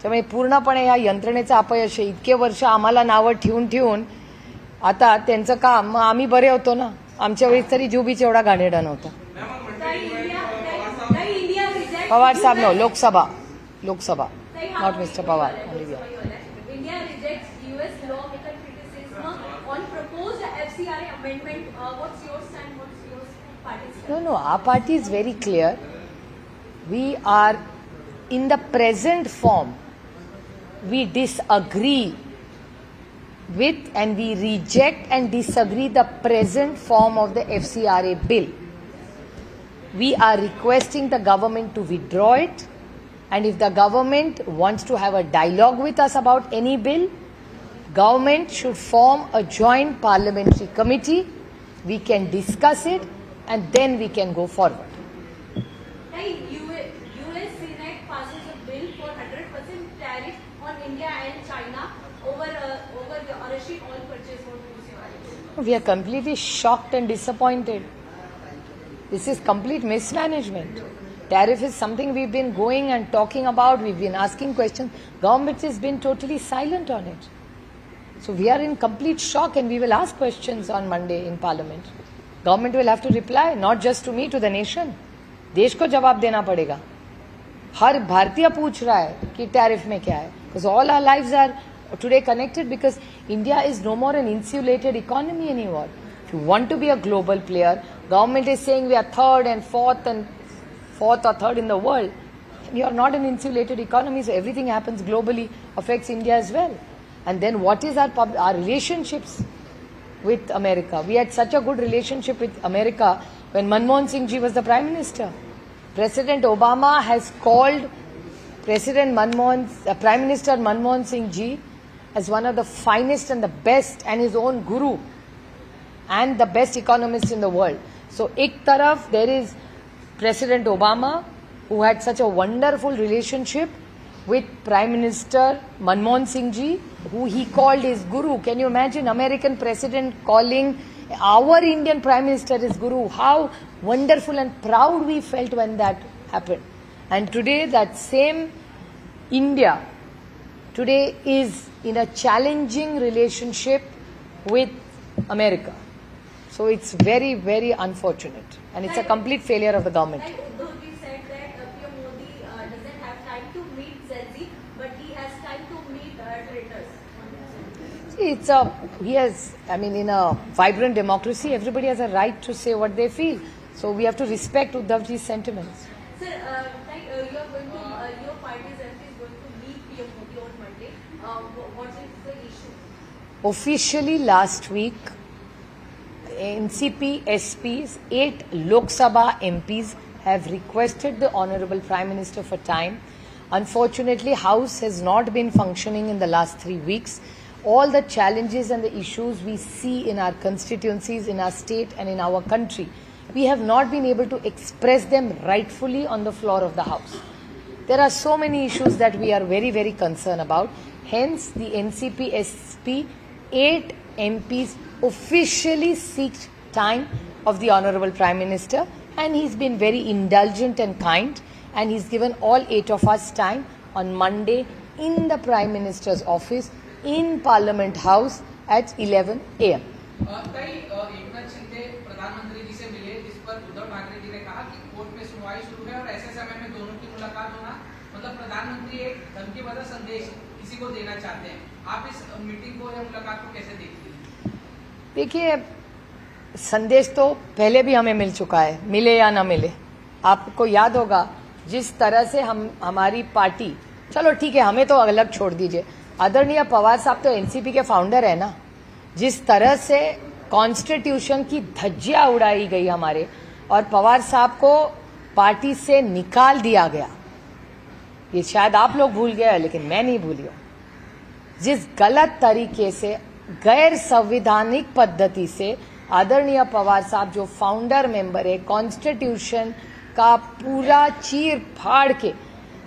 त्यामुळे पूर्णपणे या यंत्रणेचं अपयश आहे. इतके वर्ष आम्हाला नावं ठेवून ठेवून आता त्यांचं काम, मग आम्ही बरे होतो ना. आमच्या वेळेस तरी जुहू बीच एवढा घाणेरडा नव्हता. Pawar saheb no, Lok Sabha not mister Pawar. India rejects US lawmaker criticism on proposed FCRA amendment. What's your stand? What's your party's stand? No, our party is very clear. We are in the present form. We disagree with and we reject and disagree the present form of the FCRA bill. We are requesting the government to withdraw it, and if the government wants to have a dialogue with us about any bill, government should form a joint parliamentary committee. We can discuss it and then we can go forward. US Senate passes a bill for 100% tariff on India and China over the Russian oil purchase for. We are completely shocked and disappointed. This is complete mismanagement. Tariff is something we've been going and talking about. We've been asking questions. Government has been totally silent on it. So we are in complete shock and we will ask questions on Monday in Parliament. Government will have to reply, not just to me, to the nation. देश को जवाब देना पड़ेगा. हर भारतीय पूछ रहा है कि tariff में क्या है. Because all our lives are today connected, because India is no more an insulated economy anymore. If you want to be a global player, government is saying we are third and fourth or third in the world. You are not an insulated economy, so everything happens globally, affects India as well. And then what is our relationships with America? We had such a good relationship with America when Manmohan Singh ji was the Prime Minister. President Obama has called Prime Minister Manmohan Singh ji as one of the finest and the best, and his own guru and the best economist in the world. So ek taraf there is President Obama, who had such a wonderful relationship with Prime Minister Manmohan Singh ji, who he called his guru. Can you imagine American president calling our Indian Prime Minister his guru? How wonderful and proud we felt when that happened. And today that same India today is in a challenging relationship with America. So it's very, very unfortunate, and it's a complete failure of the government. Like Uddhav ji said that PM Modi doesn't have time to meet Zelensky, but he has time to meet traitors. See, in a vibrant democracy, everybody has a right to say what they feel. So we have to respect Uddhav ji's sentiments. Sir, your party's MP is going to meet PM Modi on Monday. What is the issue? Officially last week, NCP SPs, 8 Lok Sabha MPs have requested the Honorable Prime Minister for time. Unfortunately, House has not been functioning in the last 3 weeks. All the challenges and the issues we see in our constituencies, in our state and in our country, we have not been able to express them rightfully on the floor of the House. There are so many issues that we are very, very concerned about. Hence, the NCP SP, 8 MPs officially seek time of the Honorable Prime Minister, and he's been very indulgent and kind, and he's given all 8 of us time on Monday in the Prime Minister's office in Parliament House at 11 a.m. Eknath Shinde प्रधानमंत्री जी से मिले, जिस पर उद्धव ठाकरे जी ने कहा कि court में सुनवाई शुरू है और ऐसे समय में दोनों की मुलाकात होना मतलब प्रधानमंत्री एक धमकी भरा संदेश किसी को देना चाहते हैं. आप इस मीटिंग को या मुलाकात को कैसे देखते हैं? देखिए, संदेश तो पहले भी हमें मिल चुका है, मिले या ना मिले. आपको याद होगा जिस तरह से हम हमारी पार्टी, चलो ठीक है हमें तो अलग छोड़ दीजिए, आदरणीय पवार साहब तो एनसीपी के फाउंडर है ना, जिस तरह से कॉन्स्टिट्यूशन की धज्जियां उड़ाई गई हमारे और पवार साहब को पार्टी से निकाल दिया गया, ये शायद आप लोग भूल गए लेकिन मैं नहीं भूली हूं। जिस गलत तरीके से गैर संवैधानिक पद्धति से आदरणीय पवार साहब जो फाउंडर मेंबर है, कॉन्स्टिट्यूशन का पूरा चीर फाड़ के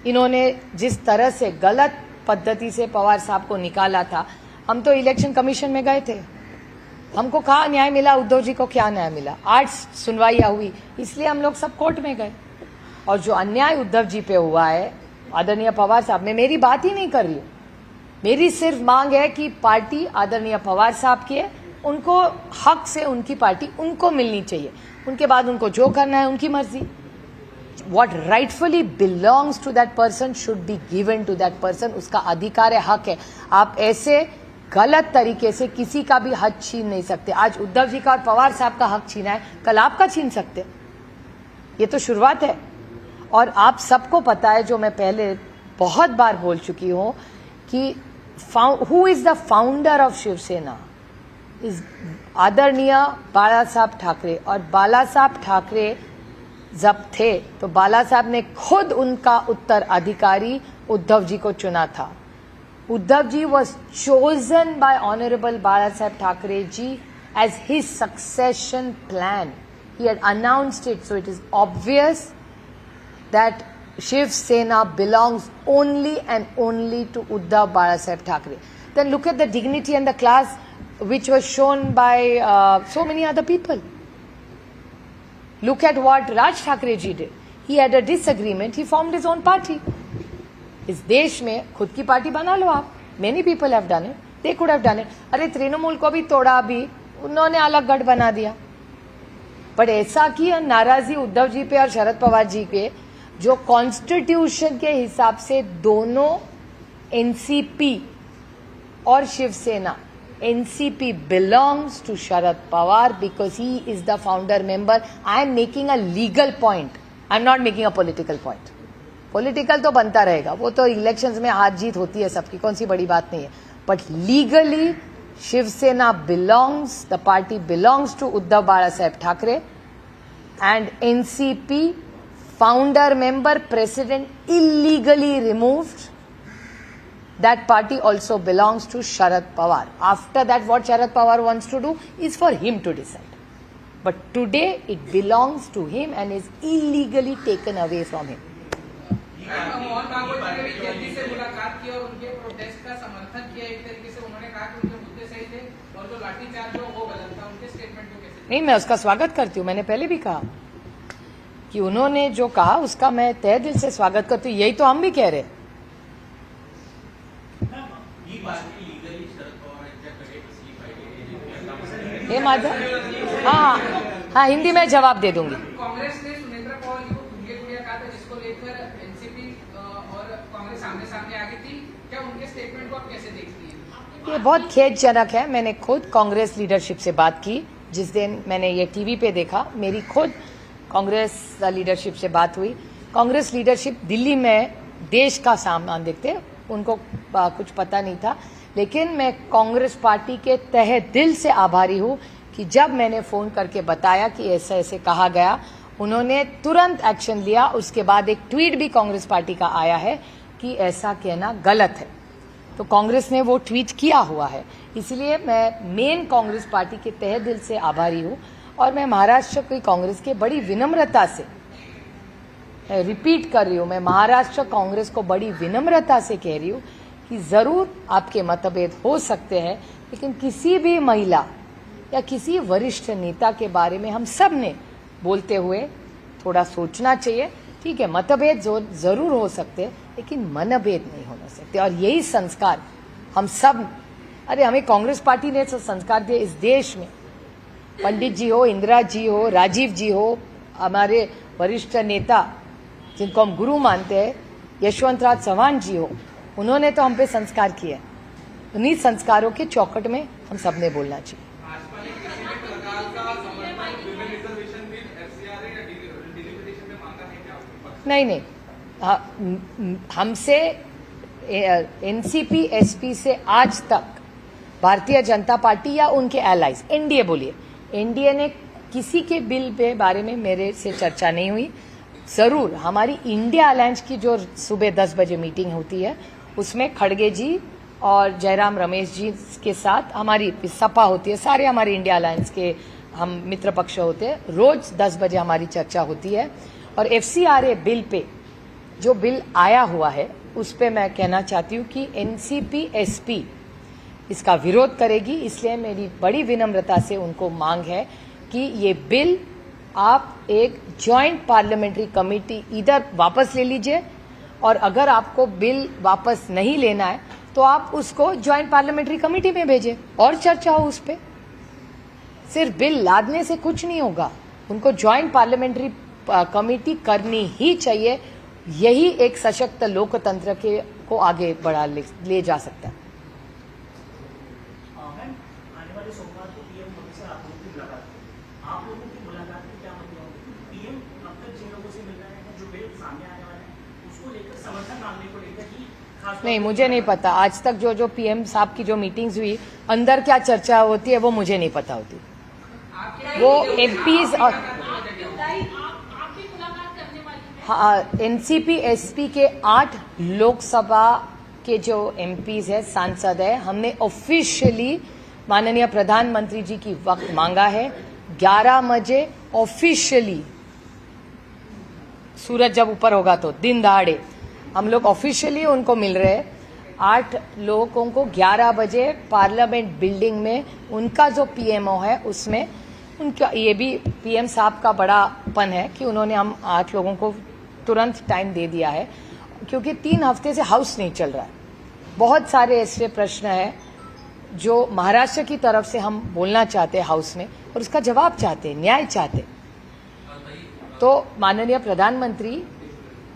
इन्होंने जिस तरह से गलत पद्धति से पवार साहब को निकाला था, हम तो इलेक्शन कमीशन में गए थे, हमको कहाँ न्याय मिला, उद्धव जी को क्या न्याय मिला, 8 सुनवाइयां हुई, इसलिए हम लोग सब कोर्ट में गए। और जो अन्याय उद्धव जी पे हुआ है आदरणीय पवार साहब, मैं मेरी बात ही नहीं कर रही हूं, मेरी सिर्फ मांग है कि पार्टी आदरणीय पवार साहब की है, उनको हक से उनकी पार्टी उनको मिलनी चाहिए, उनके बाद उनको जो करना है उनकी मर्जी। What rightfully belongs to that person should be given to that person, उसका अधिकार है, हक है। आप ऐसे गलत तरीके से किसी का भी हक छीन नहीं सकते। आज उद्धव जी का और पवार साहब का हक छीना है, कल आपका छीन सकते, ये तो शुरुआत है। और आप सबको पता है, जो मैं पहले बहुत बार बोल चुकी हूं, कि who is the founder of Shiv Sena is आदरणीय बाला साहब ठाकरे। और बाला साहब ठाकरे जब थे तो बाला साहब ने खुद उनका उत्तराधिकारी उद्धव जी को चुना था। Uddhav ji was chosen by honourable Bala Saheb Thackeray ji as his succession plan. He had announced it, so it is obvious that Shiv Sena belongs only and only to Uddhav Balasaheb Thackeray. Then look at the dignity and the class which was shown by so many other people. Look at what Raj Thackeray ji did. He had a disagreement, he formed his own party. इस देश में खुद की party बना low आप. Many people have done it. They could have done it. अरे तृणमूल को भी तोड़ा, भी उन्होंने अलग गढ़ बना दिया. पर ऐसा की नाराजगी उद्धव जी पे और शरद पवार जी पे, जो कॉन्स्टिट्यूशन के हिसाब से दोनों एनसीपी और Shiv Sena, NCP belongs to Sharad Pawar because he is the founder member. I am making a legal point, I am not making a political point. Political तो बनता रहेगा, वो तो इलेक्शंस में हार जीत होती है सबकी, कौन सी बड़ी बात नहीं है. But legally Shiv Sena belongs, the party belongs to Uddhav Bala Saheb Thackeray and NCP founder member president illegally removed. That party also belongs to Sharad Pawar. After that, what Sharad Pawar wants to do is for him to decide. But today it belongs to him and is illegally taken away from him. Mohan Bhagwat ने भी जल्दी से मुलाकात की और उनके prostate का समर्थन KIA. एक तरीके से उन्होंने कहा कि उनके मुद्दे सही थे और जो लाठीचार्ज हो वो गलत था. उनके स्टेटमेंट को कैसे? नहीं, मैं उसका स्वागत करती हूँ. मैंने पहले भी कहा कि उन्होंने जो कहा उसका मैं तहे दिल से स्वागत करती हूँ. यही तो हम भी कह रहे हैं. ही बातमी लीगली शरद पवार यांच्याकडे कसली पाहिजे हे माझं, हाँ हिंदी में जवाब दे दूंगी. कांग्रेस ने सुनेत्रा पवार जी को खुले खुले कहा था, जिसको लेकर एनसीपी और कांग्रेस आमने सामने आ गई थी. क्या उनके स्टेटमेंट को आप कैसे देखती हैं? ये बहुत खेदजनक है. मैंने खुद कांग्रेस लीडरशिप से बात की जिस दिन मैंने ये टीवी पे देखा. मेरी खुद कांग्रेस लीडरशिप से बात हुई. कांग्रेस लीडरशिप दिल्ली में देश का सामान देखते, उनको कुछ पता नहीं था. लेकिन मैं कांग्रेस पार्टी के तहे दिल से आभारी हूं कि जब मैंने फोन करके बताया कि ऐसा ऐसे कहा गया, उन्होंने तुरंत एक्शन लिया. उसके बाद एक ट्वीट भी कांग्रेस पार्टी का आया है कि ऐसा कहना गलत है. तो कांग्रेस ने वो ट्वीट किया हुआ है. इसलिए मैं मेन कांग्रेस पार्टी के तहे दिल से आभारी हूं. और मैं महाराष्ट्र की कांग्रेस के बड़ी विनम्रता से, मैं रिपीट कर रही हूं, मैं महाराष्ट्र कांग्रेस को बड़ी विनम्रता से कह रही हूं कि जरूर आपके मतभेद हो सकते हैं, लेकिन किसी भी महिला या किसी वरिष्ठ नेता के बारे में हम सब ने बोलते हुए थोड़ा सोचना चाहिए. ठीक है, मतभेद जरूर हो सकते हैं, लेकिन मनभेद नहीं होना सकते. और यही संस्कार हम सब, अरे हमें कांग्रेस पार्टी ने संस्कार दिए इस देश में. पंडित जी हो, इंदिरा जी हो, राजीव जी हो, हमारे वरिष्ठ नेता जिनको हम गुरु मानते हैं, यशवंतराव चव्हाण जी हो, उन्होंने तो हम पे संस्कार किए. उन्हीं संस्कारों के चौकट में हम सब ने बोलना चाहिए. भाजपा ने किसी भी प्रकार का समर्थन विमेन रिजर्वेशन बिल, एफसीआरए या डिलिमिटेशन में मांगा है क्या? नहीं, हमसे एनसीपी एसपी से आज तक भारतीय जनता पार्टी या उनके एलाइज, एनडीए बोलिए, एनडीए ने किसी के बिल पे बारे में मेरे से चर्चा नहीं हुई। जरूर हमारी इंडिया अलायंस की जो सुबह 10 बजे मीटिंग होती है उसमें खड़गे जी और जयराम रमेश जी के साथ हमारी सपा होती है, सारे हमारे इंडिया अलायंस के हम मित्र पक्ष होते हैं, रोज 10 बजे हमारी चर्चा होती है। और एफसीआरए बिल पे जो बिल आया हुआ है उस पे मैं कहना चाहती हूँ कि एनसीपी एसपी इसका विरोध करेगी, इसलिए मेरी बड़ी विनम्रता से उनको मांग है कि ये बिल आप एक जॉइंट पार्लियामेंट्री कमेटी इधर वापस ले लीजिए, और अगर आपको बिल वापस नहीं लेना है तो आप उसको जॉइंट पार्लियामेंट्री कमेटी में भेजें और चर्चा हो उस पर। सिर्फ बिल लादने से कुछ नहीं होगा, उनको जॉइंट पार्लियामेंट्री कमेटी करनी ही चाहिए। यही एक सशक्त लोकतंत्र के को आगे बढ़ा ले जा सकता है। मैम, आने वाले सोमवार को पीएम मोदी से आप लोगों की मुलाकात होगी। आप लोगों की मुलाकात में क्या मतलब होगी? पीएम अब तक जिन लोगों से मिल रहे हैं, जो बिल सामने आने वाले हैं, उसको लेकर समर्थन मांगने को लेकर ही खास नहीं, मुझे नहीं पता। आज तक जो पीएम साहब की जो मीटिंग्स हुई, अंदर क्या चर्चा होती है वो मुझे नहीं पता होती। वो एमपीज और एनसीपी एसपी के 8 लोकसभा के जो एमपीज है, सांसद है, हमने ऑफिशियली माननीय प्रधानमंत्री जी की वक्त मांगा है 11 बजे ऑफिशियली, सूरज जब ऊपर होगा तो दिन दहाड़े हम लोग ऑफिशियली उनको मिल रहे हैं। 8 लोगों को 11 बजे पार्लियामेंट बिल्डिंग में उनका जो पीएमओ है उसमें उनका, ये भी पीएम साहब का बड़ापन है कि उन्होंने हम 8 लोगों को तुरंत टाइम दे दिया है, क्योंकि 3 हफ्ते से हाउस नहीं चल रहा है। बहुत सारे ऐसे प्रश्न हैं जो महाराष्ट्र की तरफ से हम बोलना चाहते हैं हाउस में, और उसका जवाब चाहते हैं, न्याय चाहते हैं। तो माननीय प्रधानमंत्री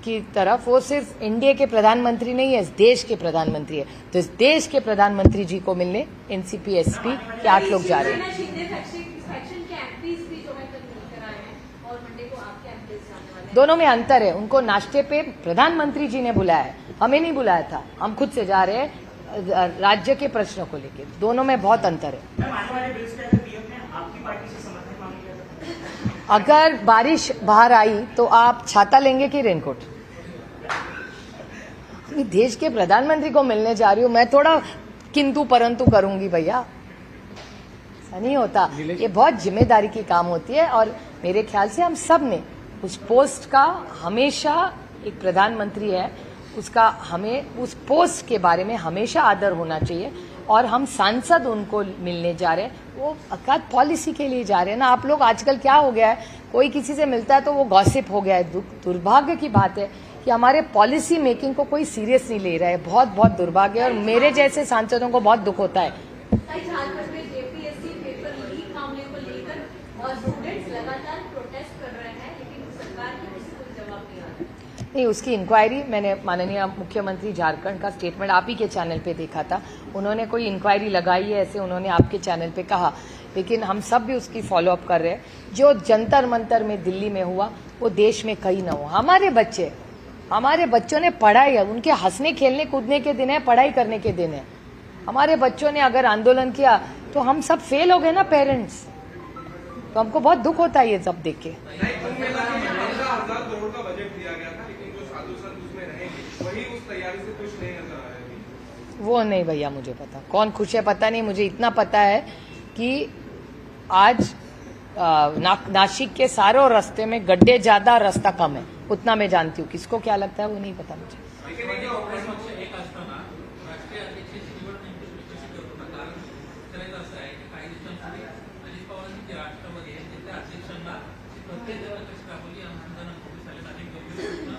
की तरफ, वो सिर्फ इंडिया के प्रधानमंत्री नहीं है, इस देश के प्रधानमंत्री है, तो इस देश के प्रधानमंत्री जी को मिलने एनसीपी एसपी के 8 लोग जा रहे हैं। दोनों में अंतर है। उनको नाश्ते पे प्रधानमंत्री जी ने बुलाया है, हमें नहीं बुलाया था, हम खुद से जा रहे हैं राज्य के प्रश्नों को लेकर। दोनों में बहुत अंतर है। मैम, आने वाले बिल्स के अंदर पीएम ने आपकी पार्टी से समर्थन मांग लिया था। अगर बारिश बाहर आई तो आप छाता लेंगे कि रेनकोट? मैं देश के प्रधानमंत्री को मिलने जा रही हूँ, मैं थोड़ा किंतु परंतु करूंगी भैया, ऐसा नहीं होता। ये बहुत जिम्मेदारी की काम होती है, और मेरे ख्याल से हम सब ने उस पोस्ट का, हमेशा एक प्रधानमंत्री है उसका, हमें उस पोस्ट के बारे में हमेशा आदर होना चाहिए। और हम सांसद उनको मिलने जा रहे हैं, वो अकाद पॉलिसी के लिए जा रहे हैं ना। आप लोग आजकल क्या हो गया है, कोई किसी से मिलता है तो वो गॉसिप हो गया है। दुर्भाग्य की बात है कि हमारे पॉलिसी मेकिंग को कोई सीरियस नहीं ले रहा है, बहुत बहुत दुर्भाग्य है, और मेरे जैसे सांसदों को बहुत दुख होता है। झारखंड में जेपीएससी पेपर लीक मामले को लेकर और स्टूडेंट्स लगातार प्रोटेस्ट कर रहे हैं, लेकिन सरकार की ओर से कोई जवाब नहीं आ रहा। नहीं, उसकी इंक्वायरी मैंने माननीय मुख्यमंत्री झारखंड का स्टेटमेंट आप ही के चैनल पे देखा था, उन्होंने कोई इंक्वायरी लगाई है ऐसे उन्होंने आपके चैनल पे कहा, लेकिन हम सब भी उसकी फॉलोअप कर रहे हैं। जो जंतर मंतर में दिल्ली में हुआ वो देश में कहीं ना हो। हमारे बच्चों ने पढ़ाई है, उनके हंसने खेलने कूदने के दिन है, पढ़ाई करने के दिन है। हमारे बच्चों ने अगर आंदोलन किया तो हम सब फेल हो गए ना पेरेंट्स, तो हमको बहुत दुख होता है ये सब देख के। 15,000 करोड़ का बजट दिया गया था, लेकिन जो साधु संत उसमें रहेंगे वही उस तैयारी से खुश नहीं नजर आ रहे हैं। वो नहीं भैया, मुझे पता कौन खुश है पता नहीं, मुझे इतना पता है कि आज नासिक के सारे रास्ते में गड्ढे ज्यादा, रास्ता कम है, उतना मैं जानती हूँ। किसको क्या लगता है वो नहीं पता मुझे। लेकिन एक असताना राष्ट्रीय अध्यक्षाची निवड नेमकी कशी करतो ना, कारण करायचं असं आहे की काही दिवसांपूर्वी अजित पवारांनी जे राष्ट्रवादी आहे तिथल्या अध्यक्षांना प्रत्येक जण कशी राबवली अनुसंधान नोटीस आले, अनेक गंभीर प्रश्न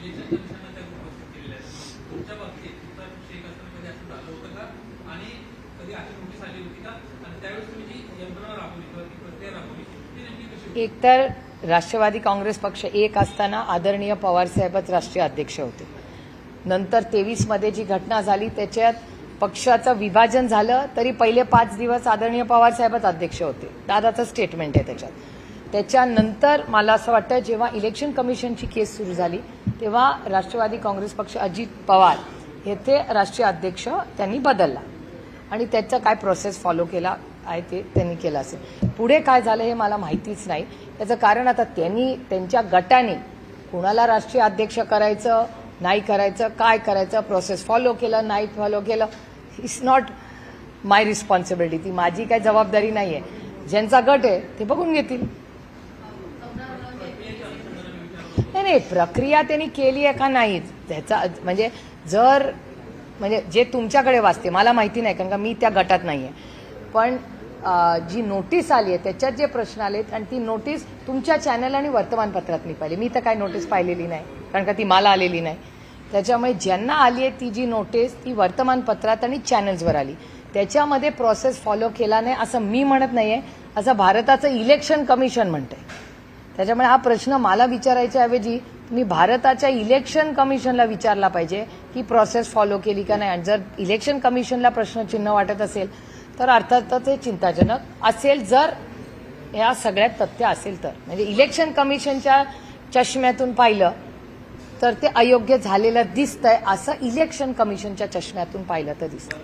इलेक्शन कमिशनला त्या उपस्थित केलेले आहेत। तुमच्या बाबतीत तुमचा विषय एक असताना कधी असं झालं होतं का, आणि कधी अशी नोटीस आली होती का, आणि त्यावेळेस तुम्ही जी यंत्रणा राबवली किंवा ती प्रक्रिया राबवली ती नेमकी कशी होती? एक तर राष्ट्रवादी काँग्रेस पक्ष एक असताना आदरणीय पवार साहेबच राष्ट्रीय अध्यक्ष होते। नंतर 23 मध्ये जी घटना झाली त्याच्यात पक्षाचं विभाजन झालं, तरी पहिले 5 दिवस आदरणीय पवार साहेबच अध्यक्ष होते। दादाचं स्टेटमेंट आहे त्याच्यात। त्याच्यानंतर मला असं वाटतं जेव्हा इलेक्शन कमिशनची केस सुरू झाली तेव्हा राष्ट्रवादी काँग्रेस पक्ष अजित पवार येथे राष्ट्रीय अध्यक्ष त्यांनी बदलला आणि त्याचा काय प्रोसेस फॉलो केला आहे ते त्यांनी केलं असेल. पुढे काय झालं हे मला माहितीच नाही. त्याचं कारण आता त्यांनी त्यांच्या गटाने कुणाला राष्ट्रीय अध्यक्ष करायचं नाही करायचं काय करायचं प्रोसेस फॉलो केलं नाही फॉलो केलं इट्स नॉट माय रिस्पॉन्सिबिलिटी. ती माझी काही जबाबदारी नाही आहे. ज्यांचा गट आहे ते बघून घेतील. नाही प्रक्रिया त्यांनी केली आहे का नाही त्याचा म्हणजे जर म्हणजे जे तुमच्याकडे वाचते मला माहिती नाही कारण का मी त्या गटात नाही आहे. पण जी नोटीस आली आहे त्याच्यात जे प्रश्न आलेत आणि ती नोटीस तुमच्या चॅनल आणि वर्तमानपत्रात मी पाहिली. मी तर काय नोटीस पाहिलेली नाही कारण का ती मला आलेली नाही. त्याच्यामुळे ज्यांना आली आहे ती जी नोटीस ती वर्तमानपत्रात आणि चॅनल्सवर आली. त्याच्यामध्ये प्रोसेस फॉलो केला नाही असं मी म्हणत नाहीये, असं भारताचं इलेक्शन कमिशन म्हणतंय. त्याच्यामुळे हा प्रश्न मला विचारायच्या ऐवजी तुम्ही भारताच्या इलेक्शन कमिशनला विचारला पाहिजे की प्रोसेस फॉलो केली का नाही. आणि जर इलेक्शन कमिशनला प्रश्नचिन्ह वाटत असेल तर अर्थातच हे चिंताजनक असेल जर या सगळ्यात तथ्य असेल तर. म्हणजे इलेक्शन कमिशनच्या चष्म्यातून पाहिलं तर ते अयोग्य झालेलं दिसतंय असं इलेक्शन कमिशनच्या चष्म्यातून पाहिलं तर दिसतं.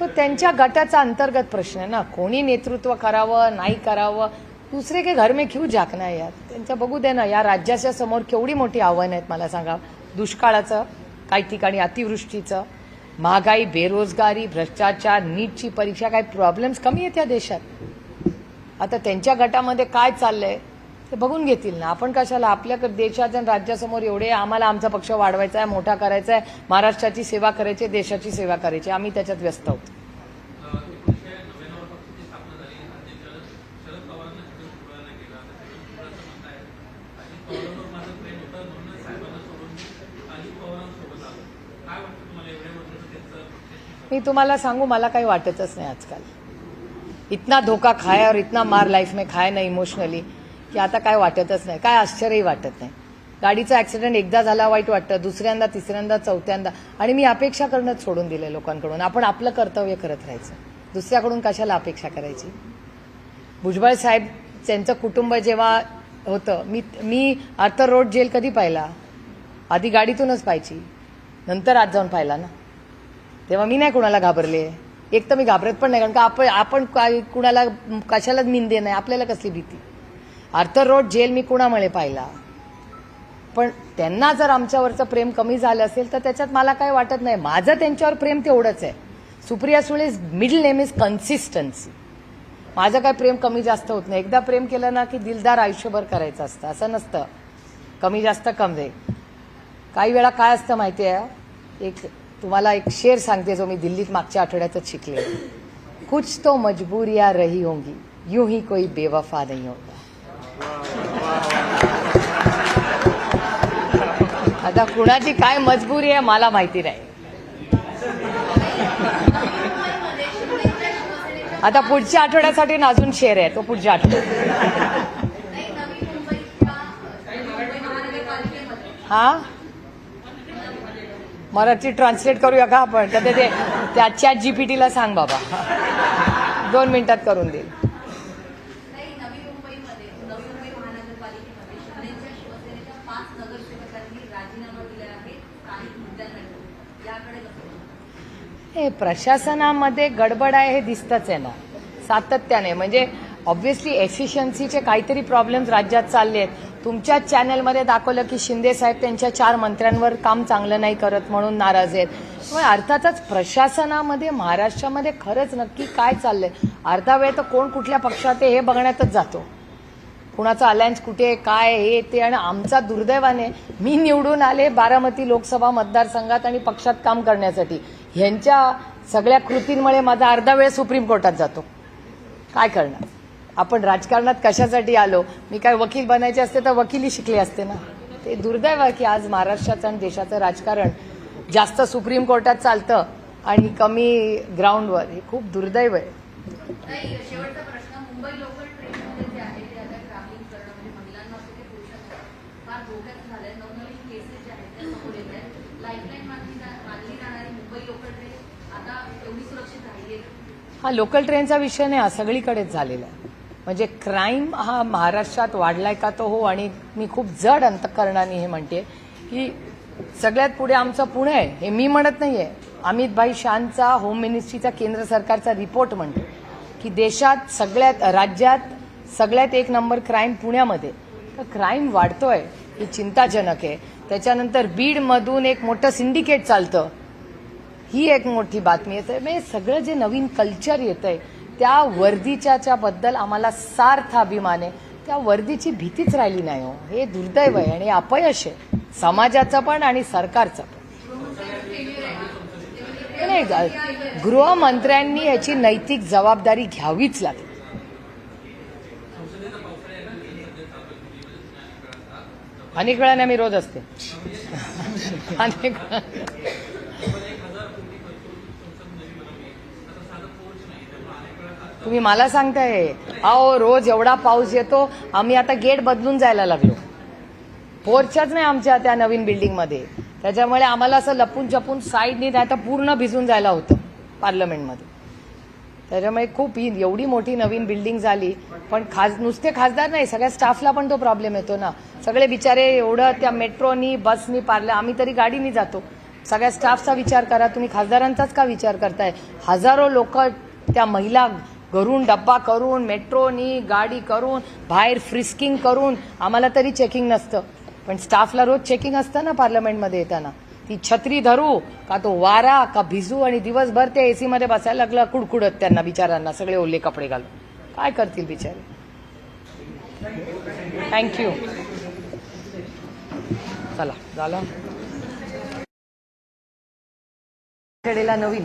तो त्यांच्या गटाचा अंतर्गत प्रश्न आहे ना. कोणी नेतृत्व करावं नाही करावं दुसरे के घर में क्यों झाकना है यार. त्यांचं बघू दे ना. या राज्याच्या समोर केवढी मोठी आव्हानं आहेत मला सांगा. दुष्काळाचं, काही ठिकाणी अतिवृष्टीचं, महागाई, बेरोजगारी, भ्रष्टाचार, नीटची परीक्षा, काही प्रॉब्लेम्स कमी आहेत या देशात. आता त्यांच्या गटामध्ये काय चाललंय ते बघून घेतील ना. आपण कशाला आपल्या देशाच्या राज्यासमोर एवढे आम्हाला आमचा पक्ष वाढवायचा आहे मोठा करायचा आहे महाराष्ट्राची सेवा करायची देशाची सेवा करायची आम्ही त्याच्यात व्यस्त आहोत. मी तुम्हाला सांगू मला काही वाटतच नाही आजकाल. इतना धोका खाया और इतना मार लाईफ में खाया ना इमोशनली की आता काय वाटतच नाही. काय आश्चर्यही वाटत नाही. गाडीचा ऍक्सिडेंट एकदा झाला वाईट वाटतं दुसऱ्यांदा तिसऱ्यांदा चौथ्यांदा आणि मी अपेक्षा करणंच सोडून दिलंय लोकांकडून. आपण आपलं कर्तव्य करत राहायचं दुसऱ्याकडून कशाला अपेक्षा करायची. भुजबळ साहेब त्यांचं कुटुंब जेव्हा होतं मी आर्थर रोड जेल कधी पाहिला आधी गाडीतूनच पाहायची नंतर आज जाऊन पाहिला ना. तेव्हा मी नाही कुणाला घाबरले. एक तर मी घाबरत पण नाही कारण का आपण कुणाला कशालाच निंदे नाही आपल्याला कसली भीती. आर्थर रोड जेल मी कुणामुळे पाहिला पण त्यांना जर आमच्यावरचं प्रेम कमी झालं असेल तर त्याच्यात मला काही वाटत नाही. माझं त्यांच्यावर प्रेम तेवढंच आहे. Supriya Sule's middle name is consistency. माझं काय प्रेम कमी जास्त होत नाही. एकदा प्रेम केलं ना की दिलदार आयुष्यभर करायचं असतं असं नसतं. कमी जास्त कमी. काही वेळा काय असतं माहिती आहे एक तुम्हाला एक शेर सांगते जो मी दिल्लीत मागच्या आठवड्यातच शिकले. कुछ तो मजबूरियां रही होंगी यूं ही कोई बेवफा नहीं होता. आता कुणाची काय मजबुरी आहे मला माहिती नाही. आता पुढच्या आठवड्यासाठी अजून शेर आहे तो पुढच्या आठवड्यात. हा मराठी ट्रान्सलेट करूया का आपण तर ते त्याच्या जीपीटीला सांग बाबा 2 मिनिटात करून देईल. नवी मुंबई महानगरपालिकेमध्ये शिवसेनेच्या 5 नगरसेवकांनी राजीनामा दिले आहेत स्थानिक मुद्द्यांसाठी. याकडे कसं हे प्रशासनामध्ये गडबड आहे हे दिसतच आहे ना सातत्याने. म्हणजे ऑब्व्हियसली एफिशियन्सीचे काहीतरी प्रॉब्लेम्स राज्यात चालले आहेत. तुमच्या चॅनलमध्ये दाखवलं की शिंदे साहेब त्यांच्या 4 मंत्र्यांवर काम चांगलं नाही करत म्हणून नाराज आहेत. त्यामुळे अर्थातच प्रशासनामध्ये महाराष्ट्रामध्ये खरंच नक्की काय चाललंय अर्धा वेळ तर कोण कुठल्या पक्षात आहे हे बघण्यातच जातो. कुणाचा अलायन्स कुठे काय हे ते. आणि आमचा दुर्दैवाने मी निवडून आले बारामती लोकसभा मतदारसंघात आणि पक्षात काम करण्यासाठी. ह्यांच्या सगळ्या कृतींमुळे माझा अर्धा वेळ सुप्रीम कोर्टात जातो. काय करणार. आपण राजकारणात कशासाठी आलो. मी काय वकील बनायचे असते तर वकिली शिकले असते ना. ते दुर्दैव आहे की आज महाराष्ट्राचं आणि देशाचं राजकारण जास्त सुप्रीम कोर्टात चालतं आणि कमी ग्राउंडवर. हे खूप दुर्दैव आहे. शेवटचा प्रश्न मुंबई लोकल ट्रेनमध्ये जे आहे ते आता ट्रॅव्हलिंग करणं म्हणजे महिलांना असो की पुरुषांना फार धोक्याचं झालंय. नवनवीन केसेस ज्या आहेत त्या समोर येत आहेत. लाईफलाईन मानली जाणारी मुंबई लोकल ट्रेन आता एवढी सुरक्षित राहिली आहे. हा लोकल ट्रेनचा विषय नाही हा सगळीकडेच झालेला आहे. म्हणजे क्राईम हा महाराष्ट्रात वाढलाय का तो हो, आणि मी खूप जड अंतःकरणाने हे म्हणते की सगळ्यात पुढे आमचं पुणे आहे. हे मी म्हणत नाहीये, अमित भाई शानचा होम मिनिस्ट्रीचा केंद्र सरकारचा रिपोर्ट म्हणतो की देशात सगळ्यात राज्यात सगळ्यात एक नंबर क्राईम पुण्यामध्ये. तर क्राईम वाढतोय ही चिंताजनक आहे. त्याच्यानंतर बीडमधून एक मोठं सिंडिकेट चालतं, ही एक मोठी बातमी येते. म्हणजे सगळं जे नवीन कल्चर येतंय त्या वर्दीच्या बद्दल आम्हाला सार्थ अभिमान आहे. त्या वर्दीची भीतीच राहिली नाही हो. हे दुर्दैव आहे आणि अपयश आहे समाजाचं पण आणि सरकारचं पण. नाही, गृहमंत्र्यांनी याची नैतिक जबाबदारी घ्यावीच लागेल. अनेक वेळा नाही, मी रोज असते अनेक वेळा. तुम्ही मला सांगताय अहो रोज एवढा पाऊस येतो, आम्ही आता गेट बदलून जायला लागलो. पोर्चच नाही आमच्या त्या नवीन बिल्डिंगमध्ये, त्याच्यामुळे आम्हाला असं लपून छपून साईडनी नाही तर पूर्ण भिजून जायला होतं पार्लमेंटमध्ये. त्याच्यामुळे खूप ही एवढी मोठी नवीन बिल्डिंग झाली, पण नुसते खासदार नाही सगळ्या स्टाफला पण तो प्रॉब्लेम येतो ना. सगळे बिचारे एवढं त्या मेट्रोनी बसनी पार्लं, आम्ही तरी गाडीनी जातो. सगळ्या स्टाफचा विचार करा तुम्ही, खासदारांचाच का विचार करताय? हजारो लोक त्या महिला घरून डब्बा करून मेट्रोनी गाडी करून बाहेर फ्रिस्किंग करून, आम्हाला तरी चेकिंग नसतं पण स्टाफला रोज चेकिंग असतं ना पार्लमेंटमध्ये येताना. ती छत्री धरू का तो वारा का भिजू, आणि दिवसभर ते एसी मध्ये बसायला लागलं कुडकुडत त्यांना बिचारांना, सगळे ओले कपडे घालून. काय करतील बिचारे. थँक्यू. चला झालं. खेडेला नवीन